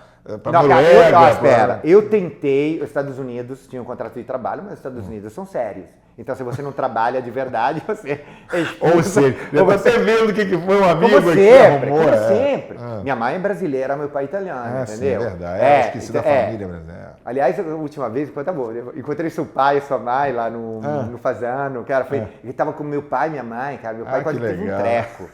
[SPEAKER 2] Noruega? Cara, espera. Eu tentei, os Estados Unidos tinham um contrato de trabalho, mas os Estados Unidos são sérios. Então, se você não trabalha de verdade, você é expulso.
[SPEAKER 1] Ou seja, você vendo o que foi um amigo
[SPEAKER 2] como
[SPEAKER 1] que
[SPEAKER 2] sempre,
[SPEAKER 1] arrumou.
[SPEAKER 2] Como sempre. Minha mãe é brasileira, meu pai é italiano, entendeu?
[SPEAKER 1] Sim, é verdade. Eu esqueci da família brasileira.
[SPEAKER 2] Aliás, a última vez, tá bom, encontrei seu pai e sua mãe lá no Fasano, cara, ele tava com meu pai e minha mãe, cara, meu pai quase teve um treco.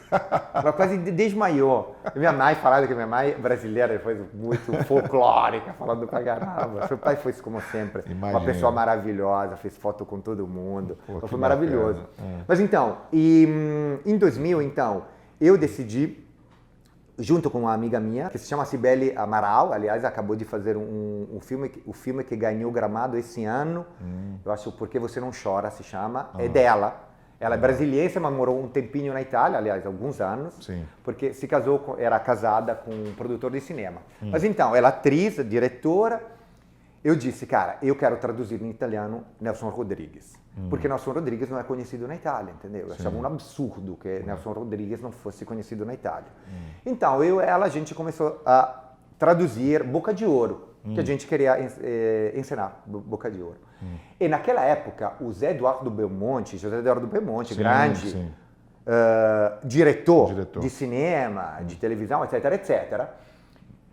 [SPEAKER 2] Ela quase desmaiou. E minha mãe falava que minha mãe brasileira foi muito folclórica, falando pra caramba. Seu pai foi, como sempre, uma pessoa maravilhosa, fez foto com todo mundo. Pô, foi maravilhoso. Mas então, em 2000, então, eu decidi, junto com uma amiga minha, que se chama Cibele Amaral, aliás, acabou de fazer o filme que ganhou Gramado esse ano, eu acho Porque Você Não Chora, se chama, é dela. Ela é brasileira, mas morou um tempinho na Itália, aliás, alguns anos, porque se casou, era casada com um produtor de cinema. Mas então, ela é atriz, diretora, eu disse, cara, eu quero traduzir em italiano Nelson Rodrigues. Porque Nelson Rodrigues não é conhecido na Itália, entendeu? Eu achava um absurdo que Nelson Rodrigues não fosse conhecido na Itália. Então, eu e ela, a gente começou a traduzir Boca de Ouro, que a gente queria ensinar Boca de Ouro. E naquela época, o José Eduardo Belmonte, grande diretor de cinema, de televisão, etc, etc,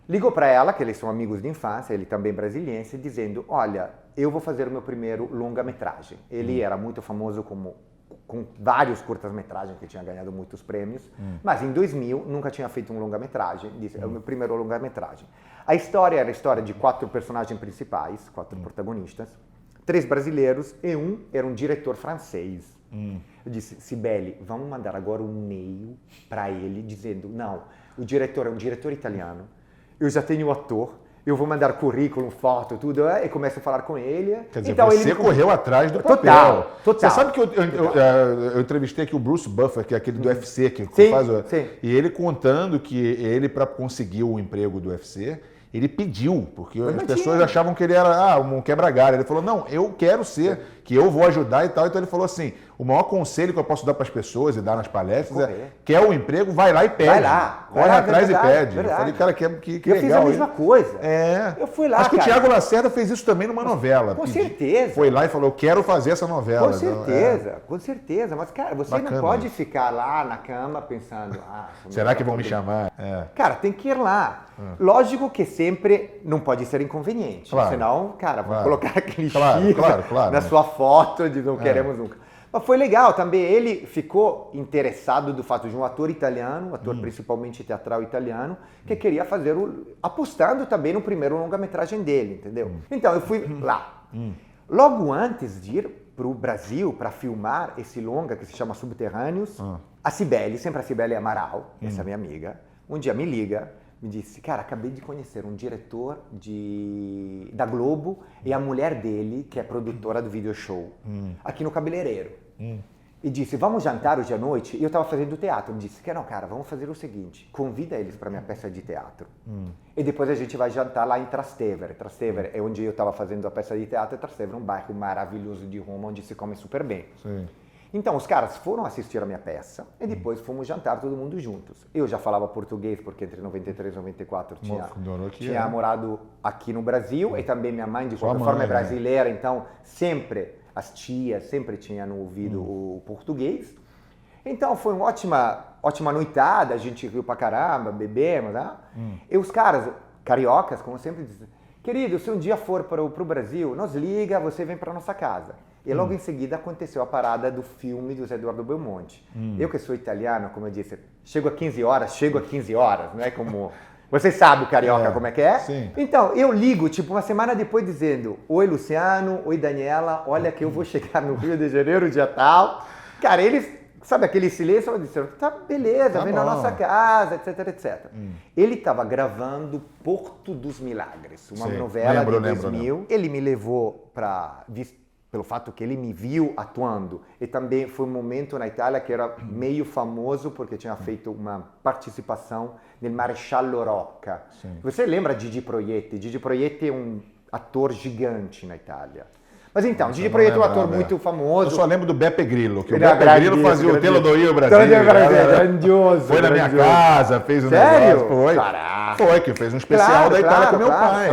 [SPEAKER 2] ligou para ela, que eles são amigos de infância, ele também brasiliense, dizendo, olha, eu vou fazer o meu primeiro longa-metragem. Ele era muito famoso com vários curtas-metragens, que tinha ganhado muitos prêmios, mas em 2000 nunca tinha feito um longa-metragem, disse, é o meu primeiro longa-metragem. A história era a história de 4 personagens principais, 4 protagonistas, 3 brasileiros e um era um diretor francês. Eu disse, Cibele, vamos mandar agora um e-mail para ele dizendo, não, o diretor é um diretor italiano, eu já tenho o ator, eu vou mandar currículo, foto, tudo, e começo a falar com ele.
[SPEAKER 1] Quer dizer, então, você correu atrás do papel.
[SPEAKER 2] Total.
[SPEAKER 1] Você sabe que eu entrevistei aqui o Bruce Buffer, que é aquele do UFC, que faz e ele contando que ele, para conseguir o emprego do UFC, ele pediu, porque as pessoas achavam que ele era um quebra-galho. Ele falou, não, eu quero ser, que eu vou ajudar e tal. Então ele falou assim, o maior conselho que eu posso dar para as pessoas e dar nas palestras quer o emprego, vai lá e pede.
[SPEAKER 2] Vai lá.
[SPEAKER 1] Corre atrás e pede. Eu falei, cara, que legal.
[SPEAKER 2] Eu fiz a mesma coisa.
[SPEAKER 1] Eu fui lá, acho que o Thiago Lacerda fez isso também numa novela.
[SPEAKER 2] Com certeza.
[SPEAKER 1] Foi lá e falou, eu quero fazer essa novela.
[SPEAKER 2] Com certeza. Mas, cara, você não pode ficar lá na cama pensando,
[SPEAKER 1] será que vão me chamar?
[SPEAKER 2] Cara, tem que ir lá. Lógico que sempre não pode ser inconveniente. Senão, cara, vão colocar aquele X na sua foto de não queremos nunca. Mas foi legal também, ele ficou interessado do fato de um ator italiano, um ator principalmente teatral italiano, que queria fazer apostando também no primeiro longa-metragem dele, entendeu? Então eu fui lá. Logo antes de ir para o Brasil para filmar esse longa que se chama Subterrâneos, a Cibele, sempre a Cibele Amaral, essa minha amiga, um dia me liga, me disse, cara, acabei de conhecer um diretor da Globo e a mulher dele, que é produtora do video show, aqui no Cabeleireiro. E disse, vamos jantar hoje à noite? E eu estava fazendo teatro. Me disse, não, cara, vamos fazer o seguinte, convida eles para minha peça de teatro. E depois a gente vai jantar lá em Trastevere. Trastevere é onde eu estava fazendo a peça de teatro. Trastevere é um bairro maravilhoso de Roma, onde se come super bem.
[SPEAKER 1] Sim.
[SPEAKER 2] Então, os caras foram assistir a minha peça e depois fomos jantar todo mundo juntos. Eu já falava português, porque entre 93 e 94 tinha morado aqui no Brasil, e também minha mãe, de qualquer forma, é brasileira, então sempre as tias sempre tinham ouvido o português. Então, foi uma ótima noitada, a gente riu pra caramba, bebemos, né? E os caras, cariocas, como sempre dizem, querido, se um dia for para o Brasil, nos liga, você vem para nossa casa. E logo em seguida aconteceu a parada do filme do José Eduardo Belmonte. Eu que sou italiano, como eu disse, chego a 15 horas, não é como... Você sabe o carioca como é que é?
[SPEAKER 1] Sim.
[SPEAKER 2] Então, eu ligo, tipo, uma semana depois dizendo, oi Luciano, oi Daniela, olha que eu vou chegar no Rio de Janeiro dia tal. Cara, eles, sabe aquele silêncio? Eles disseram, tá, beleza, vem na nossa casa, etc, etc. Ele estava gravando Porto dos Milagres, uma novela de 2000. Ele me levou para... pelo fato que ele me viu atuando. E também foi um momento na Itália que era meio famoso porque tinha feito uma participação nel Maresciallo Rocca.
[SPEAKER 1] Sim.
[SPEAKER 2] Você lembra Gigi Proietti? Gigi Proietti é um ator gigante na Itália. Mas então, Gigi Proietti é um ator muito famoso.
[SPEAKER 1] Eu só lembro do Beppe Grillo, que o Beppe Grillo fazia o Telodorio Brasil.
[SPEAKER 2] Grandioso.
[SPEAKER 1] Foi na minha casa, fez um negócio. Foi.
[SPEAKER 2] Caraca.
[SPEAKER 1] Foi, que fez um especial da Itália com meu pai.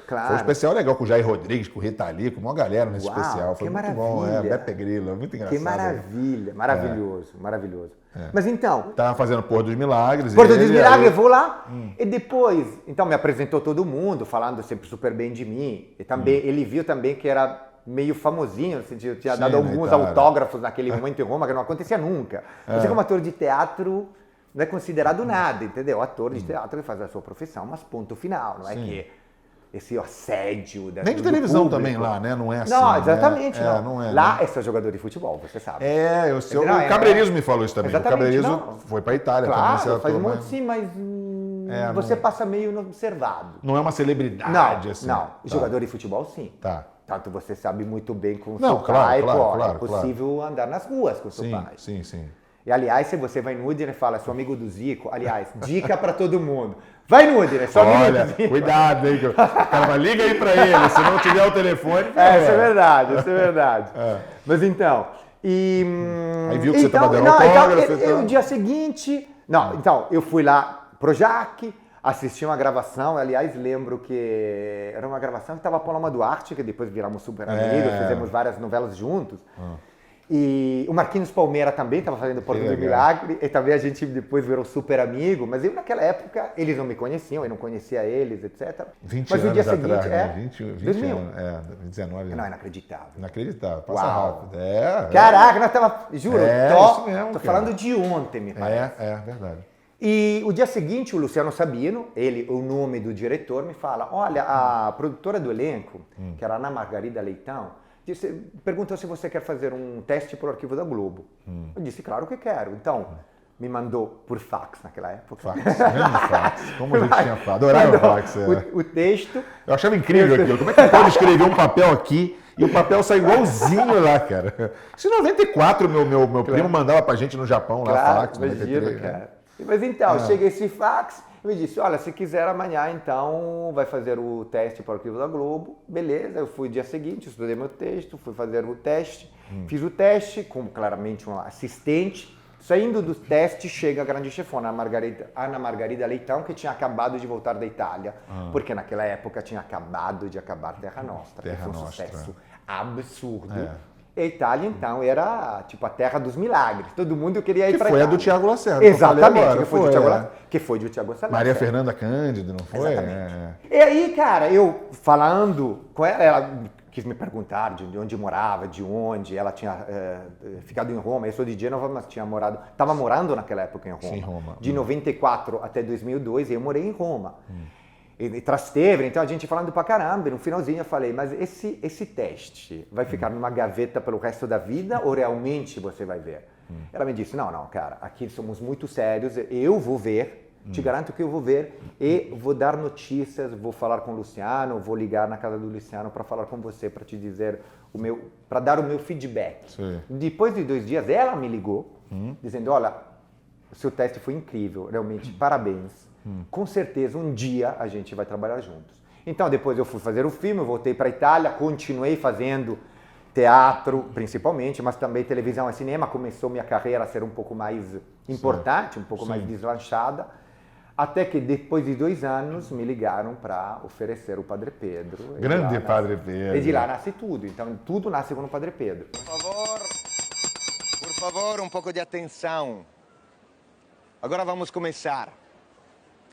[SPEAKER 2] Claro.
[SPEAKER 1] Foi um especial legal com o Jair Rodrigues, com o Rita Lee, com uma galera nesse especial. Foi muito bom. Beppe Grillo, muito engraçado.
[SPEAKER 2] Que maravilha. Maravilhoso. Mas então...
[SPEAKER 1] Tava fazendo Porto dos Milagres.
[SPEAKER 2] Porto dos Milagres, vou lá. E depois, então me apresentou todo mundo, falando sempre super bem de mim. E também, ele viu também que era meio famosinho, no sentido, tinha dado alguns autógrafos naquele momento em Roma, que não acontecia nunca. Você como ator de teatro não é considerado nada, entendeu? Ator de teatro que faz a sua profissão, mas ponto final, não é que... esse assédio da
[SPEAKER 1] nem de televisão também lá, né? Não é assim.
[SPEAKER 2] Não, exatamente,
[SPEAKER 1] né?
[SPEAKER 2] não
[SPEAKER 1] é,
[SPEAKER 2] lá é só jogador de futebol, você sabe.
[SPEAKER 1] O Cabreirismo me falou isso também. O Cabreirismo foi para a Itália
[SPEAKER 2] também.
[SPEAKER 1] Claro,
[SPEAKER 2] faz um monte sim, mas você passa meio inobservado.
[SPEAKER 1] Não é uma celebridade, assim.
[SPEAKER 2] Não, jogador de futebol sim.
[SPEAKER 1] Tá.
[SPEAKER 2] Tanto você sabe muito bem com o seu pai, é possível andar nas ruas com o seu pai.
[SPEAKER 1] Sim.
[SPEAKER 2] E, aliás, se você vai no Udine e fala, sou amigo do Zico, aliás, dica pra todo mundo. Vai no Udine, sou amigo do Zico.
[SPEAKER 1] Cuidado, hein? Cara, liga aí pra ele, se não tiver o telefone...
[SPEAKER 2] Isso é verdade, isso é verdade. Mas então...
[SPEAKER 1] Aí viu que você estava dando autógrafo.
[SPEAKER 2] Então, o dia seguinte... Então, eu fui lá pro Jaque, assisti uma gravação, aliás, lembro que era uma gravação que estava a Paloma Duarte, que depois viramos super amigos, fizemos várias novelas juntos. E o Marquinhos Palmeira também estava fazendo Porto do Milagre, e também a gente depois virou super amigo, mas eu naquela época, eles não me conheciam, eu não conhecia eles, etc.
[SPEAKER 1] 20
[SPEAKER 2] mas
[SPEAKER 1] anos
[SPEAKER 2] no dia seguinte,
[SPEAKER 1] atrás, né? 20 anos,
[SPEAKER 2] 19 anos. Não, é inacreditável.
[SPEAKER 1] Inacreditável, passa rápido.
[SPEAKER 2] Caraca, nós estávamos, juro,
[SPEAKER 1] isso mesmo,
[SPEAKER 2] tô falando de ontem, me parece.
[SPEAKER 1] Verdade.
[SPEAKER 2] E o dia seguinte, o Luciano Sabino, o nome do diretor, me fala, olha, a produtora do elenco, que era a Ana Margarida Leitão, perguntou se você quer fazer um teste para o Arquivo da Globo. Eu disse, claro que quero. Então, me mandou por fax naquela época.
[SPEAKER 1] Fax. Como a gente tinha fax. Adorava fax.
[SPEAKER 2] O texto.
[SPEAKER 1] Eu achava incrível aquilo. Como é que pode escrever um papel aqui e o papel sai igualzinho lá, cara? Isso em 94, meu primo mandava pra gente no Japão lá, fax.
[SPEAKER 2] Imagina, cara. Mas então, chega esse fax, eu me disse, olha, se quiser amanhã, então, vai fazer o teste para o Arquivo da Globo. Beleza, eu fui no dia seguinte, estudei meu texto, fui fazer o teste, fiz o teste, com claramente um assistente. Saindo do teste, chega a grande chefona, Ana Margarida Leitão, que tinha acabado de voltar da Itália, porque naquela época tinha acabado de acabar Terra Nostra, que foi um sucesso absurdo. E a Itália, então, era tipo a terra dos milagres. Todo mundo queria ir para a Itália.
[SPEAKER 1] Que foi a do Tiago Lacerda.
[SPEAKER 2] Exatamente, que foi do Tiago Lacerda.
[SPEAKER 1] Maria Fernanda Cândido, não foi?
[SPEAKER 2] Exatamente. E aí, cara, eu falando com ela quis me perguntar de onde morava, de onde. Ela tinha ficado em Roma. Eu sou de Gênova, mas estava morando naquela época em Roma.
[SPEAKER 1] Sim, Roma.
[SPEAKER 2] De 94 até 2002, eu morei em Roma. E Trastevere, então a gente falando pra caramba, no finalzinho eu falei, mas esse teste vai ficar numa gaveta pelo resto da vida ou realmente você vai ver? Ela me disse, não, cara, aqui somos muito sérios, eu vou ver, te garanto que eu vou ver e vou dar notícias, vou falar com o Luciano, vou ligar na casa do Luciano para falar com você, para te dizer para dar o meu feedback.
[SPEAKER 1] Sim.
[SPEAKER 2] Depois de 2 dias, ela me ligou, dizendo, olha, o seu teste foi incrível, realmente, parabéns. Com certeza, um dia a gente vai trabalhar juntos. Então, depois eu fui fazer o filme, eu voltei para a Itália, continuei fazendo teatro, principalmente, mas também televisão e cinema. Começou minha carreira a ser um pouco mais importante, um pouco mais deslanchada, até que depois de 2 anos me ligaram para oferecer o Padre Pedro.
[SPEAKER 1] Grande Padre Pedro.
[SPEAKER 2] E de lá nasce tudo. Então, tudo nasce com o Padre Pedro.
[SPEAKER 3] Por favor, um pouco de atenção. Agora vamos começar.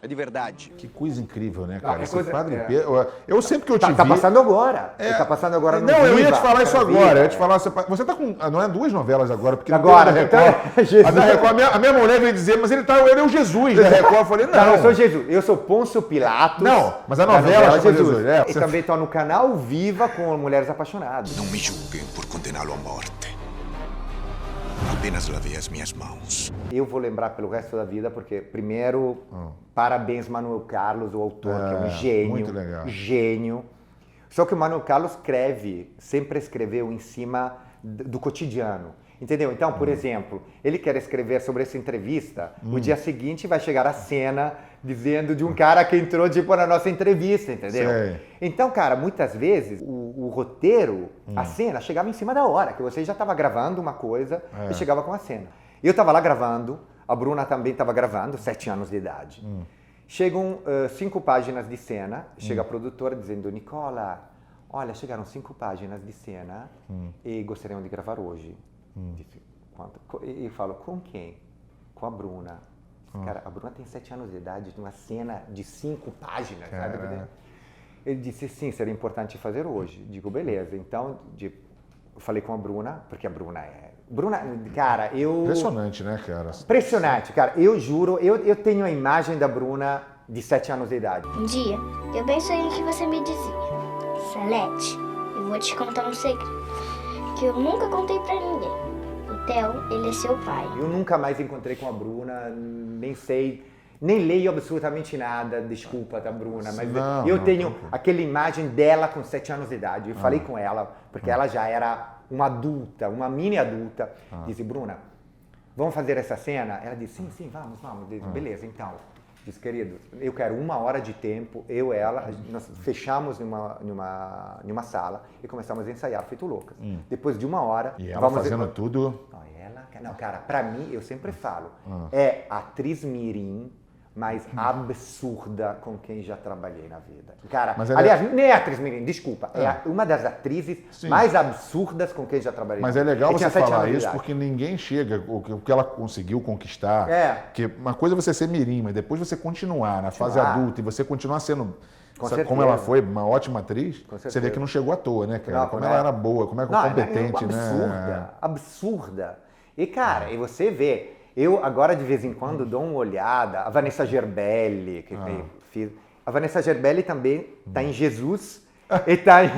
[SPEAKER 3] É de verdade.
[SPEAKER 1] Que coisa incrível, né, cara?
[SPEAKER 2] Esse
[SPEAKER 1] Padre Pedro. Eu sempre que eu te vi...
[SPEAKER 2] Tá passando agora. Tá passando agora no
[SPEAKER 1] Não,
[SPEAKER 2] Viva,
[SPEAKER 1] eu ia te falar isso agora. Eu ia te falar... Você tá com... Não é 2 novelas agora, porque...
[SPEAKER 2] Agora,
[SPEAKER 1] não tem a da Record. A da Record, a minha mulher veio dizer, mas ele é o Jesus da Record. Eu falei, não.
[SPEAKER 2] Não, eu sou Jesus. Eu sou Pôncio Pilatos.
[SPEAKER 1] Não, mas a novela chama Jesus.
[SPEAKER 2] E também estou no canal Viva com Mulheres Apaixonadas.
[SPEAKER 4] Não me julguem por condená-lo à morte. Apenas lavei as minhas mãos.
[SPEAKER 2] Eu vou lembrar pelo resto da vida, porque, primeiro, parabéns, Manuel Carlos, o autor, que é um gênio.
[SPEAKER 1] Muito legal.
[SPEAKER 2] Gênio. Só que o Manuel Carlos sempre escreveu em cima do cotidiano. Entendeu? Então, por exemplo, ele quer escrever sobre essa entrevista, no dia seguinte vai chegar a cena dizendo de um cara que entrou, tipo, na nossa entrevista, entendeu?
[SPEAKER 1] Sei.
[SPEAKER 2] Então, cara, muitas vezes o roteiro, a cena, chegava em cima da hora, que você já estava gravando uma coisa e chegava com a cena. Eu estava lá gravando, a Bruna também estava gravando, 7 anos de idade. Chegam 5 páginas de cena, chega a produtora dizendo, Nicola, olha, chegaram 5 páginas de cena e gostariam de gravar hoje. Disse, e eu falo, com quem? Com a Bruna. Cara, a Bruna tem 7 anos de idade, de uma cena de 5 páginas, sabe? Ele disse, sim, seria importante fazer hoje. Digo, beleza. Então, eu falei com a Bruna, porque a Bruna é... Bruna, cara, eu...
[SPEAKER 1] Impressionante, né, cara?
[SPEAKER 2] Impressionante, cara. Eu juro, eu tenho a imagem da Bruna de 7 anos de idade.
[SPEAKER 5] Um dia, eu bem sonhei que você me dizia, Salete, eu vou te contar um segredo que eu nunca contei pra ninguém. O Theo, ele é seu pai.
[SPEAKER 2] Eu nunca mais encontrei com a Bruna, nem sei, nem leio absolutamente nada, desculpa, tá, Bruna, mas eu tenho aquela imagem dela com 7 anos de idade. Eu falei com ela, porque ela já era uma adulta, uma mini adulta. Disse, Bruna, vamos fazer essa cena? Ela disse, sim, vamos. Beleza, então. Disse, querido, eu quero 1 hora de tempo, eu e ela, nós fechamos numa sala e começamos a ensaiar, feito loucas. Depois de 1 hora...
[SPEAKER 1] E ela fazendo tudo...
[SPEAKER 2] Não, cara, pra mim, eu sempre falo, é a atriz mirim mais absurda com quem já trabalhei na vida. Cara, aliás, nem é atriz mirim, desculpa, é uma das atrizes mais absurdas com quem já trabalhei.
[SPEAKER 1] Mas é legal você falar isso porque ninguém chega, o que ela conseguiu conquistar, que uma coisa é você ser mirim, mas depois você continuar na fase adulta e você continuar sendo... Como ela foi uma ótima atriz, você vê que não chegou à toa, né, cara? Como ela era boa, como é competente, né?
[SPEAKER 2] Absurda. E, cara, e você vê... Eu, agora, de vez em quando, dou uma olhada. A Vanessa Gerbelli, que fiz. A Vanessa Gerbelli também está em Jesus e está em...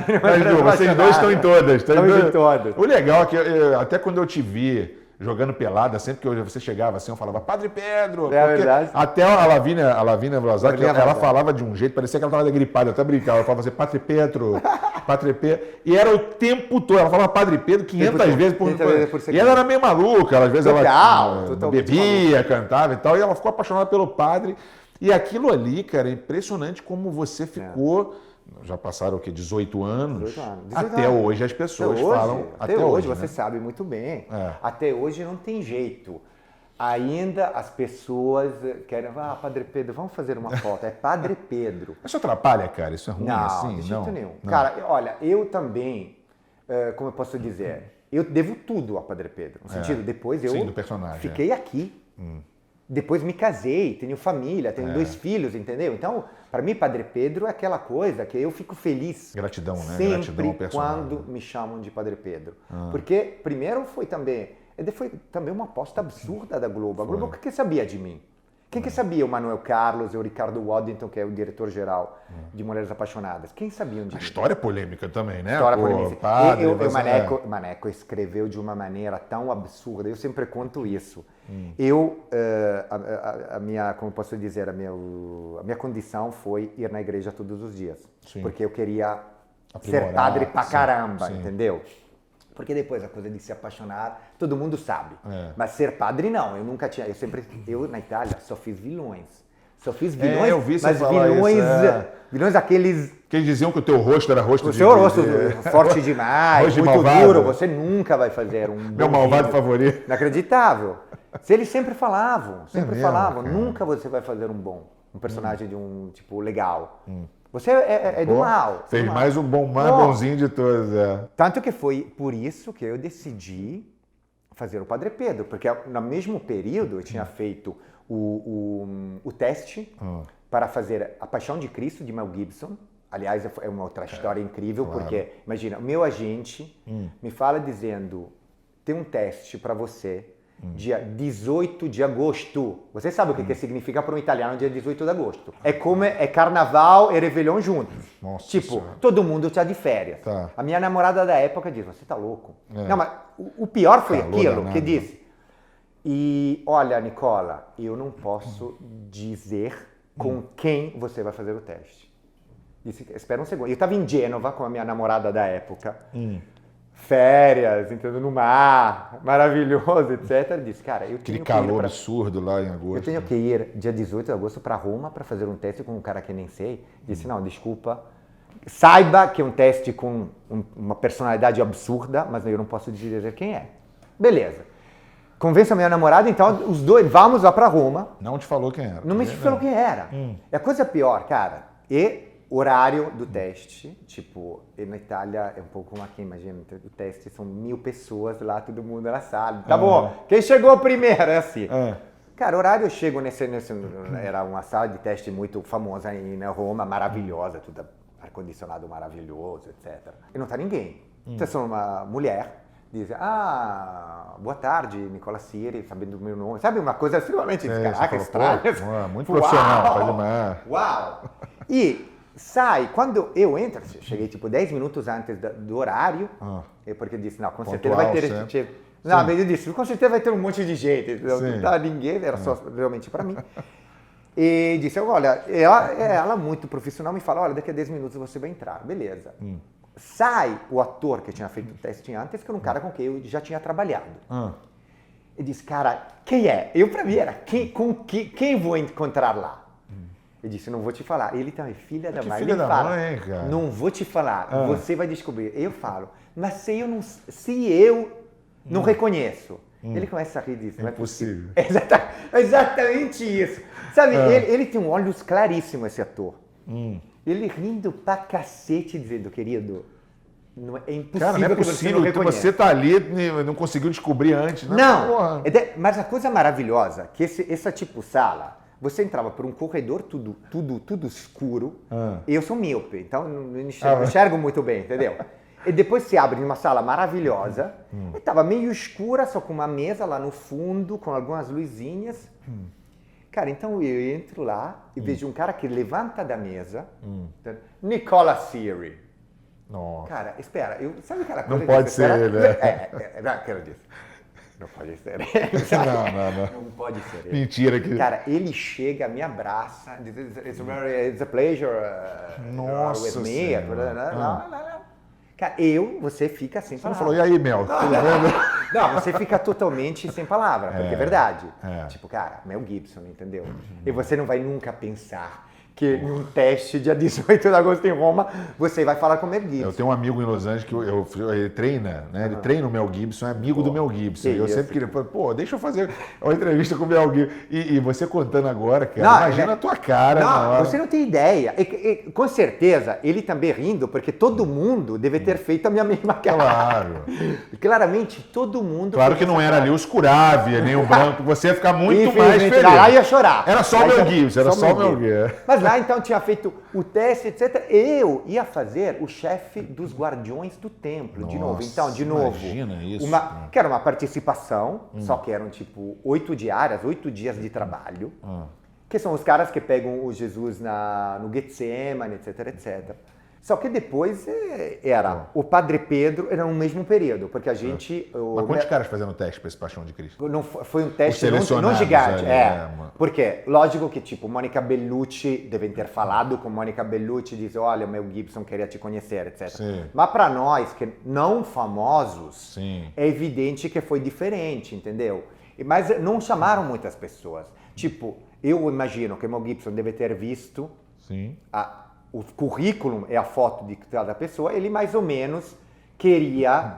[SPEAKER 1] Vocês dois estão em todas.
[SPEAKER 2] Estão em todas.
[SPEAKER 1] O legal é que, até quando eu te vi jogando pelada, sempre que você chegava assim, eu falava, Padre Pedro!
[SPEAKER 2] É verdade.
[SPEAKER 1] Até a Lavínia Vlasak, ela falava de um jeito, parecia que ela estava gripada, eu até brincava, ela falava assim, Padre Pedro, Padre Pedro. E era o tempo todo, ela falava Padre Pedro 500 vezes por segundo. E ela era meio maluca, às vezes ela bebia, cantava e tal, e ela ficou apaixonada pelo padre. E aquilo ali, cara, é impressionante como você ficou... Já passaram o quê? 18 anos? 18 anos. Até hoje as pessoas falam...
[SPEAKER 2] Até hoje, você sabe muito bem. Até hoje não tem jeito. Ainda as pessoas querem... Padre Pedro, vamos fazer uma foto. É Padre Pedro.
[SPEAKER 1] Isso atrapalha, cara? Isso é ruim assim?
[SPEAKER 2] De jeito nenhum. Cara, olha, eu também, como eu posso dizer, eu devo tudo a Padre Pedro. No sentido, depois eu
[SPEAKER 1] do personagem,
[SPEAKER 2] fiquei aqui. Depois me casei, tenho família, tenho 2 filhos, entendeu? Então, para mim, Padre Pedro é aquela coisa que eu fico feliz.
[SPEAKER 1] Gratidão, né?
[SPEAKER 2] Sempre
[SPEAKER 1] Gratidão ao personagem.
[SPEAKER 2] Quando me chamam de Padre Pedro. Porque, primeiro, foi também uma aposta absurda da Globo. A Globo, o que sabia de mim? Quem que sabia o Manuel Carlos e o Ricardo Waddington, que é o diretor-geral de Mulheres Apaixonadas? Quem sabiam de mim?
[SPEAKER 1] A história é polêmica também, né?
[SPEAKER 2] História polêmica. Maneco escreveu de uma maneira tão absurda. Eu sempre conto isso. A minha, como posso dizer, a minha condição foi ir na igreja todos os dias. Porque eu queria ser padre pra caramba, entendeu? Porque depois a coisa de se apaixonar, todo mundo sabe. Mas ser padre não, eu nunca tinha. Eu na Itália só fiz vilões. Só fiz vilões,
[SPEAKER 1] eu vi você
[SPEAKER 2] mas
[SPEAKER 1] falar
[SPEAKER 2] vilões aqueles...
[SPEAKER 1] Que eles diziam que o teu rosto era rosto
[SPEAKER 2] de... O seu rosto forte demais, muito
[SPEAKER 1] malvado.
[SPEAKER 2] duro, você nunca vai fazer um
[SPEAKER 1] Meu malvado favorito.
[SPEAKER 2] Inacreditável. Eles sempre falavam, nunca você vai fazer um personagem de um tipo legal. Você é do mal.
[SPEAKER 1] Fez mais o mais bonzinho de todos,
[SPEAKER 2] Tanto que foi por isso que eu decidi fazer o Padre Pedro, porque no mesmo período eu tinha feito o teste para fazer A Paixão de Cristo, de Mel Gibson. Aliás, é uma outra história incrível, porque, imagina, o meu agente me fala dizendo, tem um teste para você dia 18 de agosto. Você sabe o que significa para um italiano dia 18 de agosto? É carnaval e Réveillon juntos.
[SPEAKER 1] Nossa
[SPEAKER 2] tipo,
[SPEAKER 1] senhora.
[SPEAKER 2] todo mundo está de férias.
[SPEAKER 1] Tá.
[SPEAKER 2] A minha namorada da época disse, você tá louco? Não, mas o pior foi aquilo que disse. E olha, Nicola, eu não posso dizer com quem você vai fazer o teste. Disse, espera um segundo. Eu estava em Gênova com a minha namorada da época. Férias, entendeu? No mar, maravilhoso, etc. Disse, cara, eu tenho
[SPEAKER 1] Aquele calor absurdo lá em agosto.
[SPEAKER 2] Eu tenho que ir dia 18 de agosto para Roma para fazer um teste com um cara que nem sei. Disse, não, desculpa. Saiba que é um teste com uma personalidade absurda, mas eu não posso dizer quem é. Beleza. Convença a minha namorada, então os dois, vamos lá para Roma.
[SPEAKER 1] Não te falou quem era.
[SPEAKER 2] Não me falou quem era. É a coisa pior, cara. E horário do teste, tipo, na Itália é um pouco como aqui, imagina, o teste são 1000 pessoas lá, todo mundo na sala. Tá bom, quem chegou primeiro, é assim. Cara, horário eu chego era uma sala de teste muito famosa em Roma, maravilhosa, tudo ar-condicionado maravilhoso, etc. E não tá ninguém. Então, sou uma mulher, diz, boa tarde, Nicola Siri, sabendo o meu nome. Sabe, uma coisa extremamente, caraca, estranha.
[SPEAKER 1] Muito profissional, faz demais.
[SPEAKER 2] Uau! E sai, quando eu entro, cheguei tipo 10 minutos antes do horário, porque eu disse, não, com certeza vai ter... Não, mas eu disse, com certeza vai ter um monte de gente, não tá ninguém, era só realmente para mim. E disse, olha, ela muito profissional me fala, olha, daqui a 10 minutos você vai entrar, beleza. Sai o ator que tinha feito o teste antes, que era um cara com quem eu já tinha trabalhado. E disse, cara, quem é? Eu, pra mim, era quem vou encontrar lá? Eu disse, não vou te falar. Ele também, filha da mãe,
[SPEAKER 1] filha da
[SPEAKER 2] fala,
[SPEAKER 1] mãe, cara.
[SPEAKER 2] não vou te falar, você vai descobrir. Eu falo, mas se eu não reconheço, ele começa a rir disso.
[SPEAKER 1] É impossível.
[SPEAKER 2] Exatamente isso. Sabe, ele tem olhos claríssimos, esse ator. Ele rindo pra cacete, dizendo, querido, não é impossível.
[SPEAKER 1] Cara, não é
[SPEAKER 2] que você
[SPEAKER 1] possível
[SPEAKER 2] não
[SPEAKER 1] que você tá ali e não conseguiu descobrir antes.
[SPEAKER 2] Não, mas a coisa maravilhosa, que essa tipo sala, você entrava por um corredor tudo escuro, e eu sou míope, então não enxergo muito bem, entendeu? E depois se abre numa sala maravilhosa, e tava meio escura, só com uma mesa lá no fundo, com algumas luzinhas. Cara, então eu entro lá e vejo um cara que levanta da mesa, Nicola Siri.
[SPEAKER 1] Nossa.
[SPEAKER 2] Cara, espera, sabe aquela coisa
[SPEAKER 1] Não pode ser ele,
[SPEAKER 2] não, aquela disso. Não pode ser ele. Não pode ser ele.
[SPEAKER 1] Mentira.
[SPEAKER 2] Cara, ele chega, me abraça, it's a pleasure
[SPEAKER 1] Nossa
[SPEAKER 2] with me. Cara, você fica sem
[SPEAKER 1] Você
[SPEAKER 2] palavras.
[SPEAKER 1] falou, e aí, Mel? Tudo bem?
[SPEAKER 2] Não, você fica totalmente sem palavra, porque é verdade. Tipo, cara, Mel Gibson, entendeu? E você não vai nunca pensar que num teste dia 18 de agosto em Roma, você vai falar com o Mel Gibson.
[SPEAKER 1] Eu tenho um amigo em Los Angeles que ele treina, né? Ele treina o Mel Gibson, é amigo do Mel Gibson. E eu sempre queria, deixa eu fazer uma entrevista com o Mel Gibson. E você contando agora, cara, imagina a tua cara.
[SPEAKER 2] Não, você não tem ideia. E, com certeza, ele também rindo, porque todo mundo deve ter feito a minha mesma cara.
[SPEAKER 1] Claro.
[SPEAKER 2] Claramente, todo mundo...
[SPEAKER 1] Claro que não era ali os Curavia, nem o Branco. Você ia ficar muito mais feliz.
[SPEAKER 2] Lá ia chorar.
[SPEAKER 1] Era só o Mel Gibson, era só o Mel Gibson.
[SPEAKER 2] Mas lá, então, tinha feito o teste, etc. Eu ia fazer o chefe dos Guardiões do Templo, de novo. Então, de novo.
[SPEAKER 1] Imagina isso.
[SPEAKER 2] Que era uma participação, só que eram, tipo, 8 dias de trabalho. Que são os caras que pegam o Jesus no Getsemane, etc, etc. Só que depois o Padre Pedro, era no mesmo período, porque a gente...
[SPEAKER 1] Mas quantos caras fazendo teste para esse Paixão de Cristo?
[SPEAKER 2] Não, foi um teste não gigante, porque, lógico que, tipo, Mônica Bellucci, devem ter falado com Mônica Bellucci, diz, olha, o Mel Gibson queria te conhecer, etc.
[SPEAKER 1] Sim.
[SPEAKER 2] Mas para nós, que não famosos,
[SPEAKER 1] Sim.
[SPEAKER 2] é evidente que foi diferente, entendeu? Mas não chamaram muitas pessoas. Tipo, eu imagino que o Mel Gibson deve ter visto...
[SPEAKER 1] Sim.
[SPEAKER 2] O currículo é a foto de cada pessoa, ele mais ou menos queria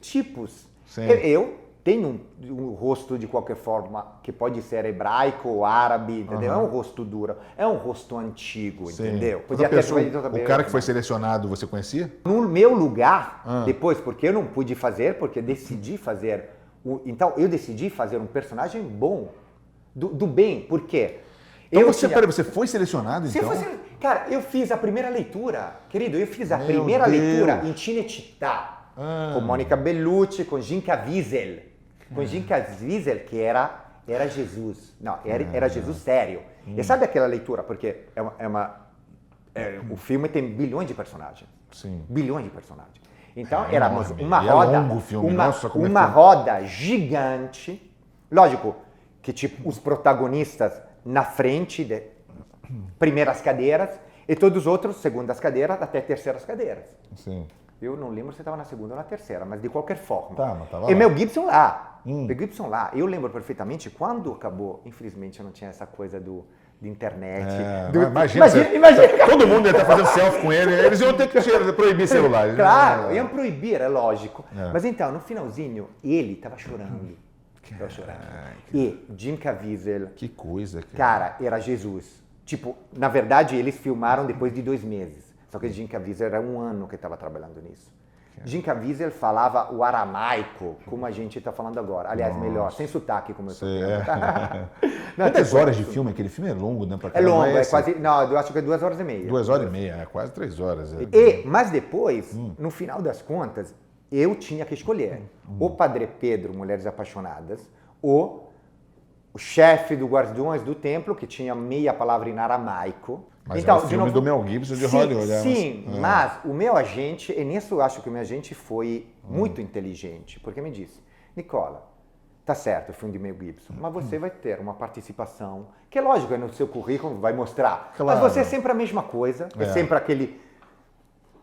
[SPEAKER 2] tipos.
[SPEAKER 1] Sim.
[SPEAKER 2] Eu tenho um rosto de qualquer forma, que pode ser hebraico ou árabe, entendeu? É um rosto duro, é um rosto antigo,
[SPEAKER 1] Sim.
[SPEAKER 2] entendeu?
[SPEAKER 1] Podia o cara que foi selecionado, você conhecia?
[SPEAKER 2] No meu lugar, depois, porque eu não pude fazer, porque decidi fazer... Então, eu decidi fazer um personagem bom, do bem, por quê?
[SPEAKER 1] Então você foi selecionado, então?
[SPEAKER 2] Cara, eu fiz a primeira leitura, querido, leitura em Cinecittà, com Mônica Bellucci, com Jim Caviezel. Com Jim Caviezel, que era Jesus. Não, era Jesus sério. E sabe aquela leitura? Porque o filme tem bilhões de personagens.
[SPEAKER 1] Sim.
[SPEAKER 2] Bilhões de personagens. Então, éramos uma roda,
[SPEAKER 1] longo o filme.
[SPEAKER 2] uma roda gigante. Lógico que, tipo, os protagonistas na frente, primeiras cadeiras, e todos os outros, segundas cadeiras, até terceiras cadeiras.
[SPEAKER 1] Sim.
[SPEAKER 2] Eu não lembro se estava na segunda ou na terceira, mas de qualquer forma.
[SPEAKER 1] Mas tava
[SPEAKER 2] e
[SPEAKER 1] lá.
[SPEAKER 2] Mel Gibson lá. Mel Gibson lá. Eu lembro perfeitamente quando acabou, infelizmente eu não tinha essa coisa de internet.
[SPEAKER 1] Imagina. Todo mundo ia estar fazendo selfie com ele, eles iam ter que proibir celulares.
[SPEAKER 2] Claro, iam proibir, é lógico. Mas então, no finalzinho, ele estava chorando. E Jim Caviezel...
[SPEAKER 1] Que coisa,
[SPEAKER 2] cara. Era Jesus. Tipo, na verdade, eles filmaram depois de 2 meses. Só que Jim Caviezel era 1 ano que estava trabalhando nisso. Jim Caviezel falava o aramaico, como a gente está falando agora. Aliás, melhor, sem sotaque, como eu estou falando.
[SPEAKER 1] Quantas horas de filme? Aquele filme é longo, né?
[SPEAKER 2] É longo, é quase... Não, eu acho que é 2 horas e meia.
[SPEAKER 1] 2 horas e meia, quase 3 horas.
[SPEAKER 2] Mas depois, no final das contas, eu tinha que escolher o Padre Pedro, Mulheres Apaixonadas, ou o chefe do Guardiões do Templo, que tinha meia palavra em aramaico.
[SPEAKER 1] Mas
[SPEAKER 2] então,
[SPEAKER 1] é o filme do Mel Gibson de Hollywood.
[SPEAKER 2] Sim, mas o meu agente, e nisso eu acho que o meu agente foi muito inteligente, porque me disse, Nicola, tá certo, o filme de Mel Gibson, mas você vai ter uma participação, que é lógico, no seu currículo vai mostrar,
[SPEAKER 1] claro.
[SPEAKER 2] mas você é sempre a mesma coisa, é sempre aquele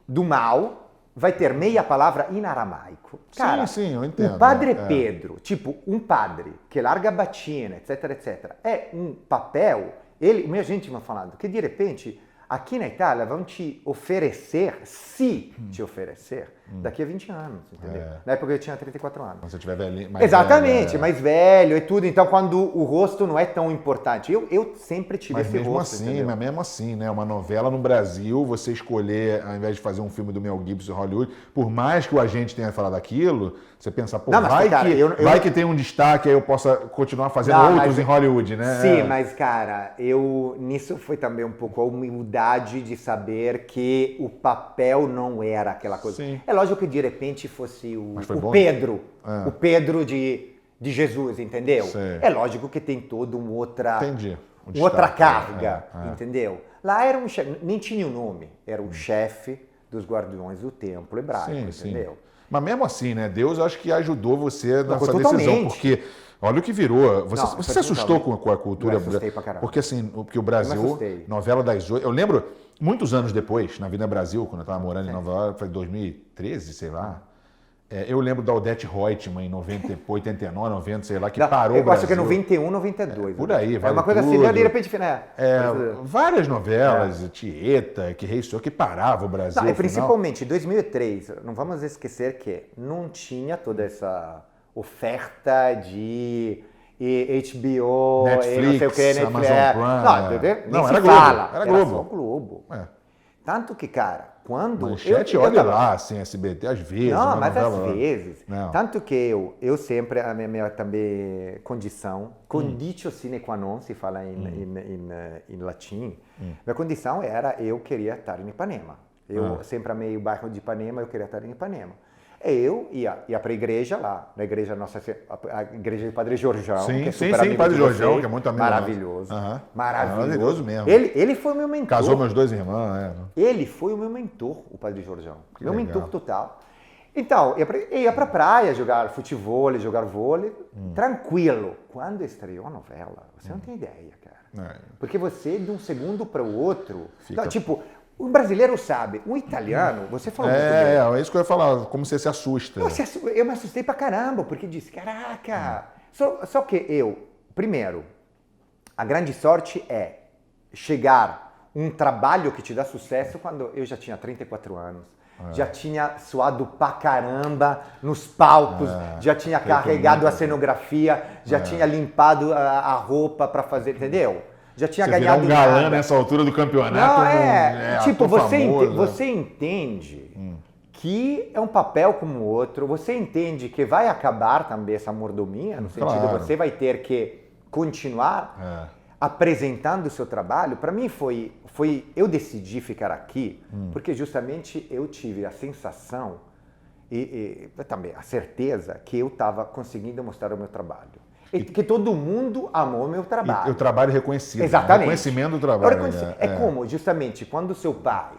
[SPEAKER 2] do mal, vai ter meia palavra em aramaico. Cara,
[SPEAKER 1] sim, eu entendo.
[SPEAKER 2] O padre Pedro, tipo um padre que larga a batina, etc, etc, é um papel, minha gente vai falando, que de repente, aqui na Itália vão te oferecer, te oferecer, daqui a 20 anos, entendeu? Na época eu tinha 34 anos.
[SPEAKER 1] Quando você tiver velhinho, mais
[SPEAKER 2] exatamente,
[SPEAKER 1] velho,
[SPEAKER 2] mais velho e tudo. Então, quando o rosto não é tão importante. Eu sempre tive
[SPEAKER 1] mas
[SPEAKER 2] esse
[SPEAKER 1] mesmo
[SPEAKER 2] rosto,
[SPEAKER 1] assim,
[SPEAKER 2] entendeu?
[SPEAKER 1] mas mesmo assim, né? Uma novela no Brasil, você escolher, ao invés de fazer um filme do Mel Gibson em Hollywood, por mais que o agente tenha falado aquilo, você pensa, pô, não, mas, vai que tem um destaque, aí eu possa continuar fazendo outros em Hollywood, né?
[SPEAKER 2] Sim, mas, cara, nisso foi também um pouco a humildade de saber que o papel não era aquela coisa.
[SPEAKER 1] Sim.
[SPEAKER 2] É lógico que de repente fosse o
[SPEAKER 1] Pedro.
[SPEAKER 2] O Pedro de Jesus, entendeu?
[SPEAKER 1] Sim.
[SPEAKER 2] É lógico que tem toda uma outra,
[SPEAKER 1] outra
[SPEAKER 2] carga, entendeu? Lá era um chefe, nem tinha o nome, era o chefe dos guardiões do templo hebraico, entendeu?
[SPEAKER 1] Sim. Mas mesmo assim, né? Deus acho que ajudou você nessa decisão, porque olha o que virou. Você se assustou com a cultura?
[SPEAKER 2] Eu assustei pra caramba.
[SPEAKER 1] Porque assim, porque o Brasil, novela das 8, eu lembro muitos anos depois, na Vida Brasil, quando eu estava morando em Nova York, foi 2013, sei lá. Eu lembro da Odete Reutemann em 89, 90, sei lá, que parou o Brasil.
[SPEAKER 2] Eu acho que é 91, 92.
[SPEAKER 1] Por aí,
[SPEAKER 2] vai. É uma coisa assim, de repente,
[SPEAKER 1] várias novelas, Tieta, Que Rei Sou, que parava o Brasil.
[SPEAKER 2] Não, principalmente em 2003, não vamos esquecer que não tinha toda essa oferta de HBO,
[SPEAKER 1] Netflix,
[SPEAKER 2] não sei o que,
[SPEAKER 1] Amazon Prime.
[SPEAKER 2] Não,
[SPEAKER 1] era
[SPEAKER 2] Globo.
[SPEAKER 1] Era Globo.
[SPEAKER 2] Só Globo. Tanto que, cara, quando...
[SPEAKER 1] Manchete, olha lá, assim, SBT, às vezes.
[SPEAKER 2] Não, mas às vezes.
[SPEAKER 1] Não.
[SPEAKER 2] Tanto que eu sempre, a minha também condição, conditio sine qua non, se fala em latim, minha condição era, eu queria estar em Ipanema. Eu sempre amei o bairro de Ipanema, eu queria estar em Ipanema. Eu ia para a igreja lá, na igreja nossa, a igreja do Padre Jorjão, que é super amigo
[SPEAKER 1] Padre
[SPEAKER 2] de
[SPEAKER 1] Jorjão,
[SPEAKER 2] vocês,
[SPEAKER 1] que é muito amigo.
[SPEAKER 2] Maravilhoso. Maravilhoso
[SPEAKER 1] mesmo.
[SPEAKER 2] Ele foi o meu mentor.
[SPEAKER 1] Casou meus dois irmãos,
[SPEAKER 2] Ele foi o meu mentor, o Padre Jorjão. Meu mentor total. Então, ia pra praia jogar futebol, jogar vôlei, tranquilo. Quando estreou a novela, você não tem ideia, cara. Porque você, de um segundo para o outro... Não, tipo... O brasileiro sabe, o italiano, você falou muito bem.
[SPEAKER 1] É isso que eu ia falar, como você se assusta.
[SPEAKER 2] Eu me assustei pra caramba, porque disse, caraca. Só que primeiro, a grande sorte é chegar um trabalho que te dá sucesso quando eu já tinha 34 anos. Já tinha suado pra caramba nos palcos, já tinha carregado a cenografia, já tinha limpado a roupa pra fazer, entendeu? Já tinha ganhado
[SPEAKER 1] um galã nessa altura do campeonato.
[SPEAKER 2] Não, tipo, você entende que é um papel como o outro, você entende que vai acabar também essa mordomia, no sentido que você vai ter que continuar apresentando o seu trabalho. Para mim eu decidi ficar aqui porque justamente eu tive a sensação e também a certeza que eu estava conseguindo mostrar o meu trabalho. Que todo mundo amou o meu trabalho.
[SPEAKER 1] E o trabalho reconhecido.
[SPEAKER 2] Exatamente.
[SPEAKER 1] Reconhecimento do trabalho.
[SPEAKER 2] Como, justamente, quando seu pai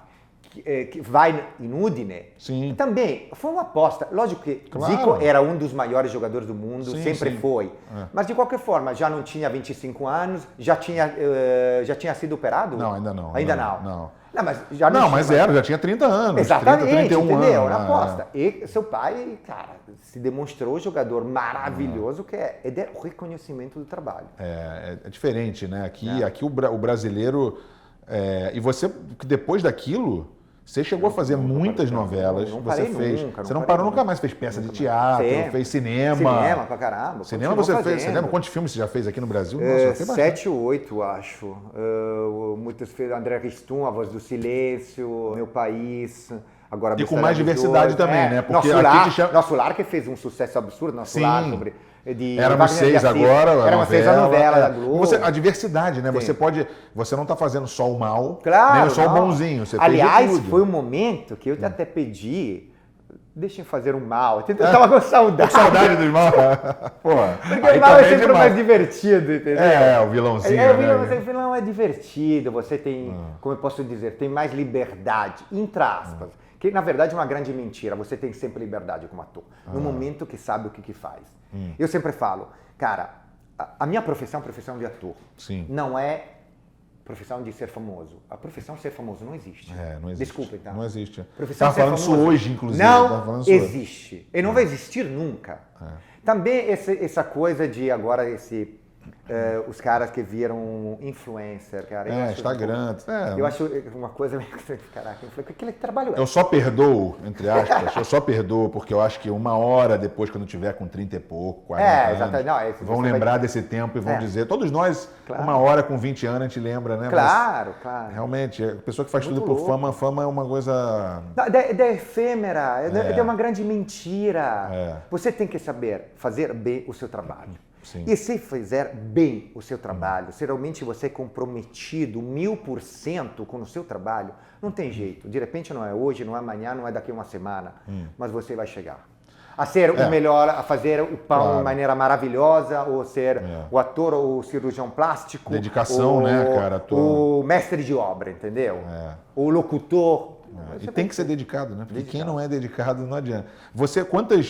[SPEAKER 2] que vai em Udine, também foi uma aposta. Lógico que Zico era um dos maiores jogadores do mundo, sempre foi. Mas, de qualquer forma, já não tinha 25 anos, já tinha sido operado?
[SPEAKER 1] Não, ainda não.
[SPEAKER 2] Ainda não.
[SPEAKER 1] Não,
[SPEAKER 2] mas já não
[SPEAKER 1] mas já tinha 30 anos.
[SPEAKER 2] Exatamente,
[SPEAKER 1] 31
[SPEAKER 2] entendeu?
[SPEAKER 1] anos.
[SPEAKER 2] Na aposta. E seu pai, cara, se demonstrou jogador maravilhoso, que é o reconhecimento do trabalho.
[SPEAKER 1] É diferente, né? Aqui o brasileiro... e você, depois daquilo... Você chegou a fazer muitas novelas, você fez. Você não parou nunca mais, fez peça de teatro, fez cinema.
[SPEAKER 2] Cinema pra caramba.
[SPEAKER 1] Cinema você fez, você lembra quantos filmes você já fez aqui no Brasil?
[SPEAKER 2] Nossa, 7 ou 8, acho. Muitas fez André Ristum, A Voz do Silêncio, Meu País. Agora,
[SPEAKER 1] e com mais diversidade também, né?
[SPEAKER 2] Porque Nosso Lar, que fez um sucesso absurdo, Nosso Lar sobre...
[SPEAKER 1] Éramos 6 agora,
[SPEAKER 2] Éramos 6 a novela da Globo.
[SPEAKER 1] A diversidade, né? Você não está fazendo só o mal,
[SPEAKER 2] nem
[SPEAKER 1] só o bonzinho. Você
[SPEAKER 2] aliás, foi um momento que eu até pedi, deixem fazer um mal. Eu tava com saudade.
[SPEAKER 1] Com saudade do mal.
[SPEAKER 2] Porque o mal é sempre mais divertido, entendeu?
[SPEAKER 1] O vilãozinho.
[SPEAKER 2] O vilão é divertido, você tem, como eu posso dizer, tem mais liberdade, entre aspas. Que, na verdade, é uma grande mentira. Você tem sempre liberdade como ator. No momento que sabe o que faz. Eu sempre falo, cara, a minha profissão é profissão de ator.
[SPEAKER 1] Sim.
[SPEAKER 2] Não é profissão de ser famoso. A profissão de ser famoso não existe.
[SPEAKER 1] Não existe.
[SPEAKER 2] Desculpa, então.
[SPEAKER 1] Não existe.
[SPEAKER 2] Profissão
[SPEAKER 1] Estava falando
[SPEAKER 2] famoso
[SPEAKER 1] isso hoje, inclusive.
[SPEAKER 2] não existe. E não vai existir nunca. Também essa coisa de agora os caras que viram influencer, cara. Eu acho,
[SPEAKER 1] Instagram.
[SPEAKER 2] Eu acho uma coisa meio... Caraca, aquele trabalho
[SPEAKER 1] Eu só perdoo, entre aspas, eu só perdoo porque eu acho que 1 hora depois, quando eu tiver com 30 e pouco, 40 anos,
[SPEAKER 2] exatamente.
[SPEAKER 1] vão lembrar desse tempo e vão dizer, todos nós, 1 hora com 20 anos, a gente lembra, né?
[SPEAKER 2] Claro.
[SPEAKER 1] Realmente, a pessoa que faz
[SPEAKER 2] Muito
[SPEAKER 1] tudo por
[SPEAKER 2] louco.
[SPEAKER 1] fama é uma coisa...
[SPEAKER 2] É efêmera, é uma grande mentira. Você tem que saber fazer bem o seu trabalho.
[SPEAKER 1] Sim.
[SPEAKER 2] E se fizer bem o seu trabalho, se realmente você é comprometido 1000% com o seu trabalho, não tem jeito. De repente não é hoje, não é amanhã, não é daqui a uma semana, mas você vai chegar. A ser o melhor, a fazer o pão de maneira maravilhosa, ou ser o ator ou o cirurgião plástico.
[SPEAKER 1] Dedicação, né, cara?
[SPEAKER 2] O mestre de obra, entendeu? O locutor.
[SPEAKER 1] E tem que ser dedicado, né? Porque quem não é dedicado não adianta.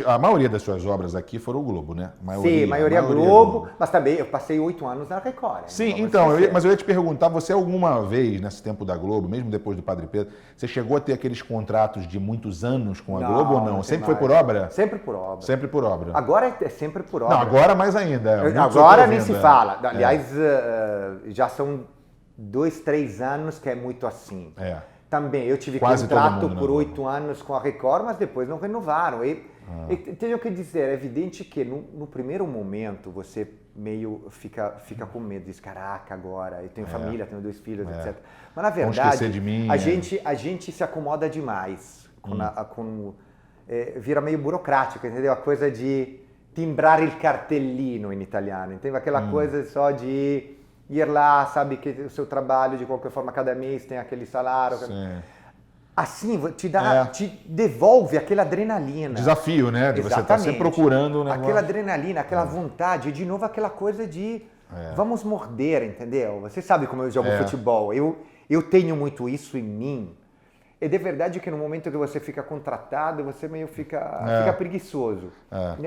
[SPEAKER 1] A maioria das suas obras aqui foram o Globo, né?
[SPEAKER 2] Sim, a maioria Globo, mas também eu passei 8 anos na Record.
[SPEAKER 1] Sim, então, mas eu ia te perguntar, você alguma vez, nesse tempo da Globo, mesmo depois do Padre Pedro, você chegou a ter aqueles contratos de muitos anos com a Globo ou não? Sempre foi por obra?
[SPEAKER 2] Sempre por obra.
[SPEAKER 1] Sempre por obra.
[SPEAKER 2] Agora é sempre por obra.
[SPEAKER 1] Não, agora mais ainda.
[SPEAKER 2] Agora nem se fala. Aliás, já são 2, 3 anos que é muito assim. Também, eu tive contrato por 8 anos com a Record, mas depois não renovaram. E tenho que dizer, é evidente que no primeiro momento você meio fica com medo, diz, caraca, agora, eu tenho família, tenho 2 filhos, etc. Mas na verdade,
[SPEAKER 1] de mim,
[SPEAKER 2] a gente se acomoda demais. Vira meio burocrático, entendeu? A coisa de timbrar il cartellino in italiano, entendeu? Aquela coisa só de... ir lá, sabe que o seu trabalho, de qualquer forma, cada mês tem aquele salário.
[SPEAKER 1] Sim.
[SPEAKER 2] Assim, te devolve aquela adrenalina.
[SPEAKER 1] Desafio, né? De você estar sempre procurando, né?
[SPEAKER 2] Aquela adrenalina, aquela vontade, e de novo aquela coisa de vamos morder, entendeu? Você sabe como eu jogo futebol. Eu tenho muito isso em mim. É de verdade que no momento que você fica contratado, você meio fica preguiçoso.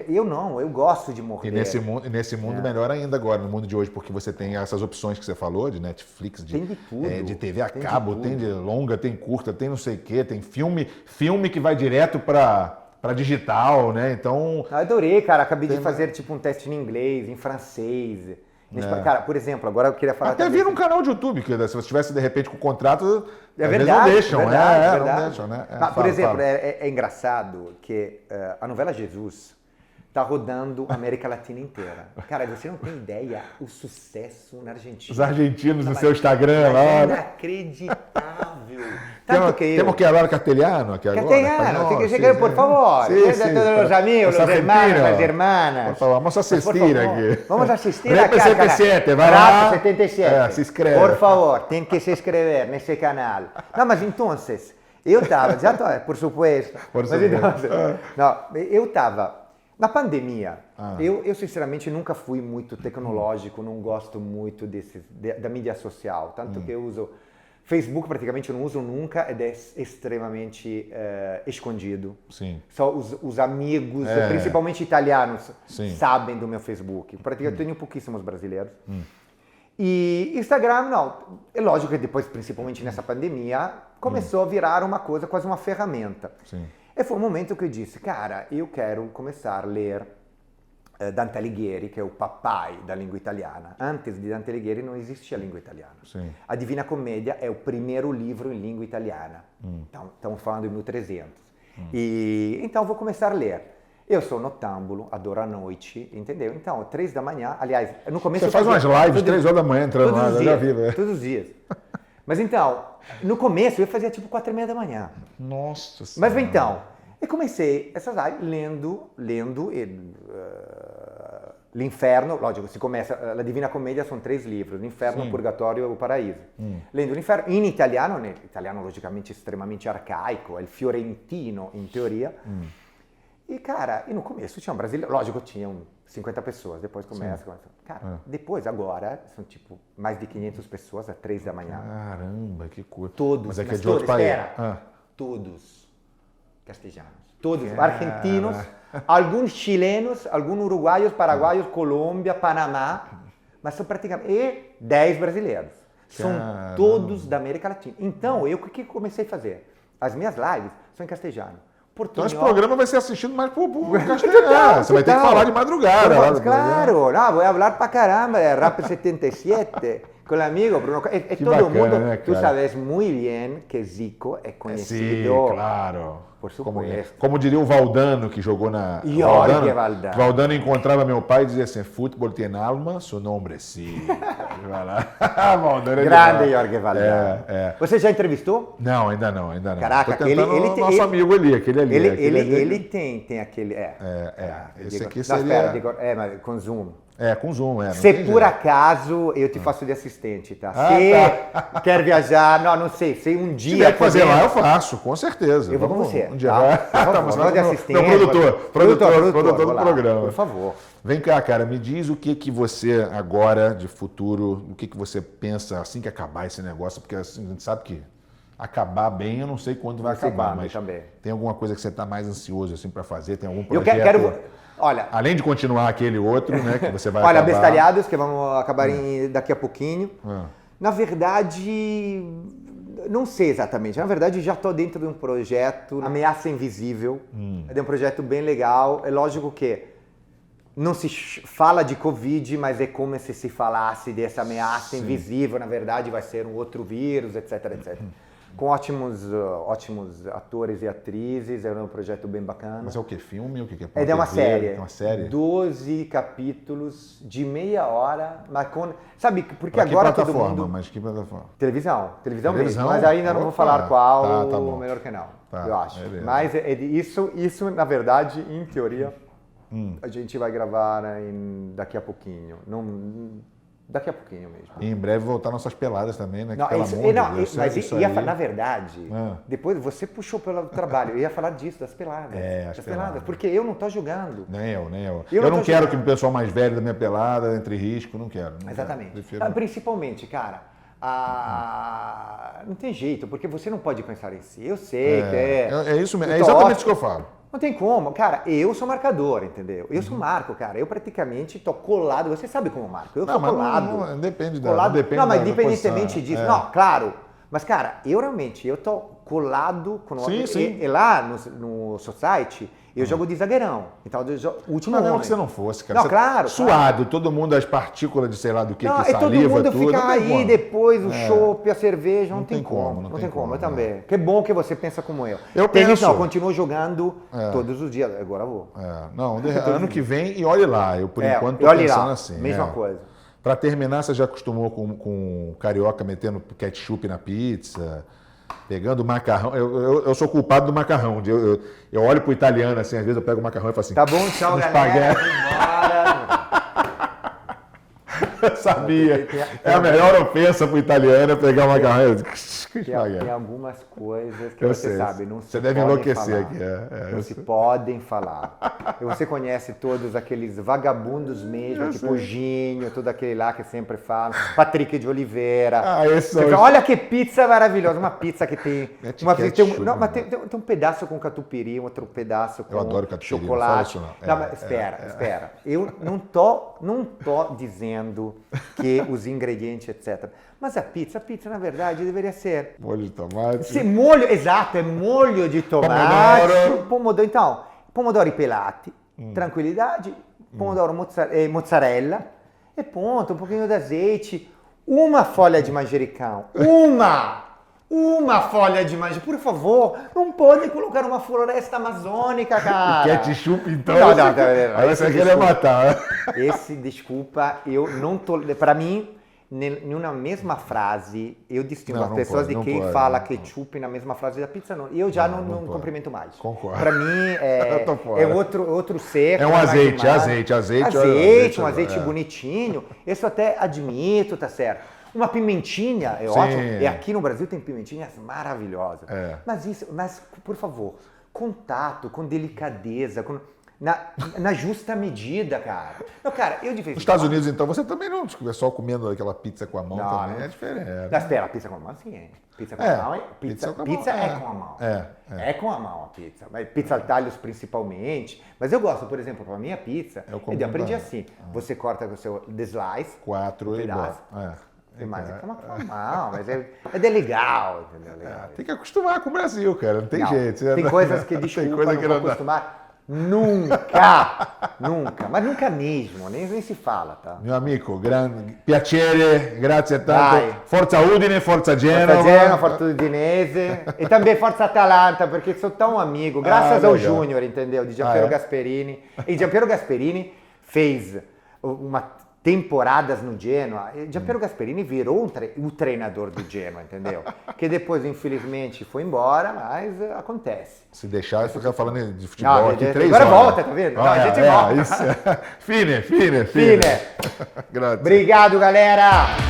[SPEAKER 2] Eu não, eu gosto de morder.
[SPEAKER 1] E nesse mundo melhor ainda agora, no mundo de hoje, porque você tem essas opções que você falou, de Netflix,
[SPEAKER 2] tem de tudo.
[SPEAKER 1] De TV a cabo, tem de longa, tem curta, tem não sei o quê, tem filme que vai direto para digital, né? Então...
[SPEAKER 2] Eu adorei, cara. Acabei de fazer tipo um teste em inglês, em francês... Cara, por exemplo, agora eu queria falar...
[SPEAKER 1] Até vira um canal de YouTube, que se você tivesse de repente com o contrato,
[SPEAKER 2] não deixam,
[SPEAKER 1] não deixam, né?
[SPEAKER 2] Por exemplo, é engraçado que a novela Jesus está rodando a América Latina inteira. Cara, você não tem ideia o sucesso na Argentina.
[SPEAKER 1] Os argentinos no seu Instagram lá.
[SPEAKER 2] É inacreditável. Tanto que
[SPEAKER 1] temos que falar castelhano aqui agora.
[SPEAKER 2] Castelhano, tem que chegar, por favor. Los amigos, los hermanos, las hermanas.
[SPEAKER 1] Por favor, vamos assistir aqui.
[SPEAKER 2] Vamos assistir
[SPEAKER 1] acá. 77, vai lá.
[SPEAKER 2] 77.
[SPEAKER 1] Se inscreve.
[SPEAKER 2] Por favor, tem que se inscrever nesse canal. Não, mas então, eu estava, por supuesto. Eu estava... Na pandemia, eu sinceramente nunca fui muito tecnológico, não gosto muito da mídia social, tanto que eu uso Facebook, praticamente não uso nunca, é extremamente escondido.
[SPEAKER 1] Sim.
[SPEAKER 2] Só os amigos, principalmente italianos, sabem do meu Facebook. Praticamente tenho pouquíssimos brasileiros. E Instagram, não. É lógico que depois, principalmente nessa pandemia, começou a virar uma coisa, quase uma ferramenta.
[SPEAKER 1] Sim.
[SPEAKER 2] E foi um momento que eu disse, cara, eu quero começar a ler Dante Alighieri, que é o papai da língua italiana. Antes de Dante Alighieri não existia a língua italiana.
[SPEAKER 1] Sim.
[SPEAKER 2] A Divina Commedia é o primeiro livro em língua italiana. Então, estamos falando de 1300. E então vou começar a ler. Eu sou notâmbulo, adoro a noite, entendeu? Então, 3 da manhã, aliás, no começo...
[SPEAKER 1] Você faz umas lives 3 horas da manhã entrando lá, eu já vi.
[SPEAKER 2] Todos os dias. Mas então, no começo eu fazia tipo 4h30 da manhã.
[SPEAKER 1] Nossa Senhora.
[SPEAKER 2] Mas então, eu comecei essas lives lendo L'Inferno, lógico, se começa, a Divina Commedia são 3 livros, L'Inferno, o Purgatorio e o Paraíso. Lendo L'Inferno, in italiano, italiano logicamente estremamente arcaico, é il fiorentino, in teoria. E, cara, no começo tinha um brasileiro, lógico, tinham 50 pessoas, depois começa. Cara, depois, agora, são tipo mais de 500 pessoas às 3 da manhã.
[SPEAKER 1] Caramba, que coisa.
[SPEAKER 2] Todos,
[SPEAKER 1] mas é que é de outro país.
[SPEAKER 2] Todos castelhanos, todos argentinos, alguns chilenos, alguns uruguaios, paraguaios, Colômbia, Panamá, mas são praticamente 10 brasileiros. São todos da América Latina. Então, o que comecei a fazer? As minhas lives são em castelhano.
[SPEAKER 1] Então esse programa vai ser assistido mais por castelhano. Você vai ter que falar de madrugada.
[SPEAKER 2] Claro, não, vou falar pra caramba de Rap 77 com o amigo Bruno. E todo
[SPEAKER 1] bacana,
[SPEAKER 2] mundo,
[SPEAKER 1] né,
[SPEAKER 2] tu sabes muito bem que Zico é conhecido.
[SPEAKER 1] Sim, claro.
[SPEAKER 2] Por supuesto.
[SPEAKER 1] Como diria o Valdano, que jogou na...
[SPEAKER 2] Jorge Valdano.
[SPEAKER 1] Valdano encontrava meu pai e dizia assim, futebol tem alma, seu nome é sim.
[SPEAKER 2] Grande Jorge Valdano. Você já entrevistou?
[SPEAKER 1] Não, ainda não.
[SPEAKER 2] Caraca,
[SPEAKER 1] nosso amigo ali, aquele ali.
[SPEAKER 2] Ele tem aquele...
[SPEAKER 1] Esse aqui
[SPEAKER 2] seria... Não, espera, mas com Zoom.
[SPEAKER 1] Com Zoom,
[SPEAKER 2] Se por acaso eu te faço de assistente, tá? Se quer viajar, não sei, se um dia...
[SPEAKER 1] Se tiver que fazer lá, eu faço, com certeza.
[SPEAKER 2] Eu vou com você.
[SPEAKER 1] Um dia vai.
[SPEAKER 2] de assistente.
[SPEAKER 1] Produtor do programa.
[SPEAKER 2] Por favor.
[SPEAKER 1] Vem cá, cara, me diz o que você agora, de futuro, o que você pensa assim que acabar esse negócio, porque assim, a gente sabe que acabar bem, eu não sei quando vai acabar, mas
[SPEAKER 2] também.
[SPEAKER 1] Tem alguma coisa que você está mais ansioso assim para fazer? Tem algum projeto?
[SPEAKER 2] Eu quero... Olha,
[SPEAKER 1] além de continuar aquele outro, né, que você vai
[SPEAKER 2] olha,
[SPEAKER 1] acabar...
[SPEAKER 2] Bestalhados, que vamos acabar daqui a pouquinho. Na verdade, não sei exatamente. Na verdade, já estou dentro de um projeto, Ameaça Invisível. É um projeto bem legal. É lógico que não se fala de Covid, mas é como se falasse dessa ameaça invisível. Na verdade, vai ser um outro vírus, etc, etc. Com ótimos atores e atrizes, é um projeto bem bacana.
[SPEAKER 1] Mas é o que? Filme? O que é?
[SPEAKER 2] É uma série.
[SPEAKER 1] É uma série?
[SPEAKER 2] 12 capítulos de meia hora, mas com... Sabe, porque
[SPEAKER 1] pra
[SPEAKER 2] agora
[SPEAKER 1] que
[SPEAKER 2] todo mundo...
[SPEAKER 1] Mas que plataforma?
[SPEAKER 2] Televisão mesmo, mas ainda não vou falar qual,
[SPEAKER 1] tá bom.
[SPEAKER 2] Melhor que não,
[SPEAKER 1] Tá,
[SPEAKER 2] eu acho.
[SPEAKER 1] beleza.
[SPEAKER 2] Mas isso, na verdade, em teoria, a gente vai gravar daqui a pouquinho. Daqui a pouquinho mesmo.
[SPEAKER 1] E em breve voltar nossas peladas também, né?
[SPEAKER 2] Na verdade, depois você puxou pelo trabalho, eu ia falar disso, das peladas. Das peladas, porque eu não tô jogando.
[SPEAKER 1] Nem eu. Eu não quero que o pessoal mais velho da minha pelada entre risco, não quero.
[SPEAKER 2] Exatamente. Principalmente, cara, não tem jeito, porque você não pode pensar em si. Eu sei que
[SPEAKER 1] é isso mesmo, é exatamente isso que eu falo.
[SPEAKER 2] Não tem como. Cara, eu sou marcador, entendeu? Eu sou marco, cara. Eu praticamente tô colado. Você sabe como marco. Eu tô colado.
[SPEAKER 1] Não depende da
[SPEAKER 2] colado.
[SPEAKER 1] depende
[SPEAKER 2] Não, mas
[SPEAKER 1] da
[SPEAKER 2] independentemente
[SPEAKER 1] posição,
[SPEAKER 2] disso. Não, claro. Mas, cara, eu tô colado com
[SPEAKER 1] sim.
[SPEAKER 2] E lá no Society, eu jogo de zagueirão. Então, o último
[SPEAKER 1] homem.
[SPEAKER 2] Não
[SPEAKER 1] que você não fosse, cara.
[SPEAKER 2] Não, claro.
[SPEAKER 1] Suado, todo mundo, as partículas de sei lá do que saliva,
[SPEAKER 2] todo mundo
[SPEAKER 1] tudo.
[SPEAKER 2] Fica aí depois, o chopp, a cerveja, não tem como.
[SPEAKER 1] Não tem como,
[SPEAKER 2] eu também. Que bom que você pensa como eu.
[SPEAKER 1] Eu penso.
[SPEAKER 2] Não, continuo jogando todos os dias, agora eu vou.
[SPEAKER 1] Ano que vem, e olhe lá, eu por enquanto tô pensando assim.
[SPEAKER 2] Mesma coisa.
[SPEAKER 1] Pra terminar, você já acostumou com carioca metendo ketchup na pizza, pegando macarrão. Eu sou culpado do macarrão. Eu olho pro italiano assim, às vezes eu pego o macarrão e falo assim...
[SPEAKER 2] Tá bom, tchau, galera.
[SPEAKER 1] Eu sabia. É a melhor ofensa pro italiano pegar o macarrão.
[SPEAKER 2] Tem algumas coisas que você sabe, não se
[SPEAKER 1] Você deve enlouquecer aqui.
[SPEAKER 2] Não se podem falar. E você conhece todos aqueles vagabundos mesmo, tipo o Ginho, todo aquele lá que sempre fala, Patrick de Oliveira. Olha que pizza maravilhosa, uma pizza que tem... tem um pedaço com catupiry, outro pedaço com chocolate. Não, mas espera. Eu não tô dizendo que os ingredientes, etc. Mas a pizza, na verdade, deveria ser...
[SPEAKER 1] Molho de tomate.
[SPEAKER 2] Exato, é molho de tomate. Pomodoro. Então, pomodori pelati, tranquilidade, pomodoro mozzarella, e ponto, um pouquinho de azeite, uma folha de manjericão. Uma folha de manjericão. Por favor, não pode colocar uma floresta amazônica, cara.
[SPEAKER 1] Ketchup, então.
[SPEAKER 2] Não.
[SPEAKER 1] Aí você queria matar.
[SPEAKER 2] Desculpa, eu não tô... Para mim... Numa mesma frase, eu distingo as pessoas de quem fala ketchup na mesma frase da pizza. Eu já não cumprimento mais.
[SPEAKER 1] Concordo.
[SPEAKER 2] Para mim é outro ser.
[SPEAKER 1] É um azeite.
[SPEAKER 2] Um azeite bonitinho. Isso até admito, tá certo. Uma pimentinha é ótimo. E aqui no Brasil tem pimentinhas maravilhosas. Mas, por favor, contato, com delicadeza, na justa medida, cara. Não, cara, eu de vez
[SPEAKER 1] nos Estados Unidos, então, você também não é só comendo aquela pizza com a mão também, é diferente.
[SPEAKER 2] Mas espera, pizza com a mão sim é. Pizza com a mão é. Pizza é com a mão. É com a mão a pizza. Mas pizza al talhos principalmente. Mas eu gosto, por exemplo, para a minha pizza, eu aprendi assim. Você corta com o seu slice.
[SPEAKER 1] 4
[SPEAKER 2] pedaço. Mas é legal, entendeu? Legal.
[SPEAKER 1] Tem que acostumar com o Brasil, cara. Não tem jeito.
[SPEAKER 2] Tem coisas que, desculpa, não vou acostumar. Nunca! Mas nunca mesmo, nem si fala, tá?
[SPEAKER 1] Mio amico, grande piacere, grazie tanto. Forza Udine, forza Genova.
[SPEAKER 2] Forza Udinese e também forza Atalanta, perché sou tão amigo, graças ao Júnior, entendeu? De Giampiero Gasperini. E Giampiero Gasperini fez temporadas no Genoa. E Giampiero Gasperini virou o treinador do Genoa, entendeu? Que depois, infelizmente, foi embora, mas acontece.
[SPEAKER 1] Se deixar, eu ficar falando de futebol aqui 3
[SPEAKER 2] horas.
[SPEAKER 1] Agora
[SPEAKER 2] volta, tá vendo? Não, a gente volta.
[SPEAKER 1] Isso. Fine.
[SPEAKER 2] Obrigado, galera!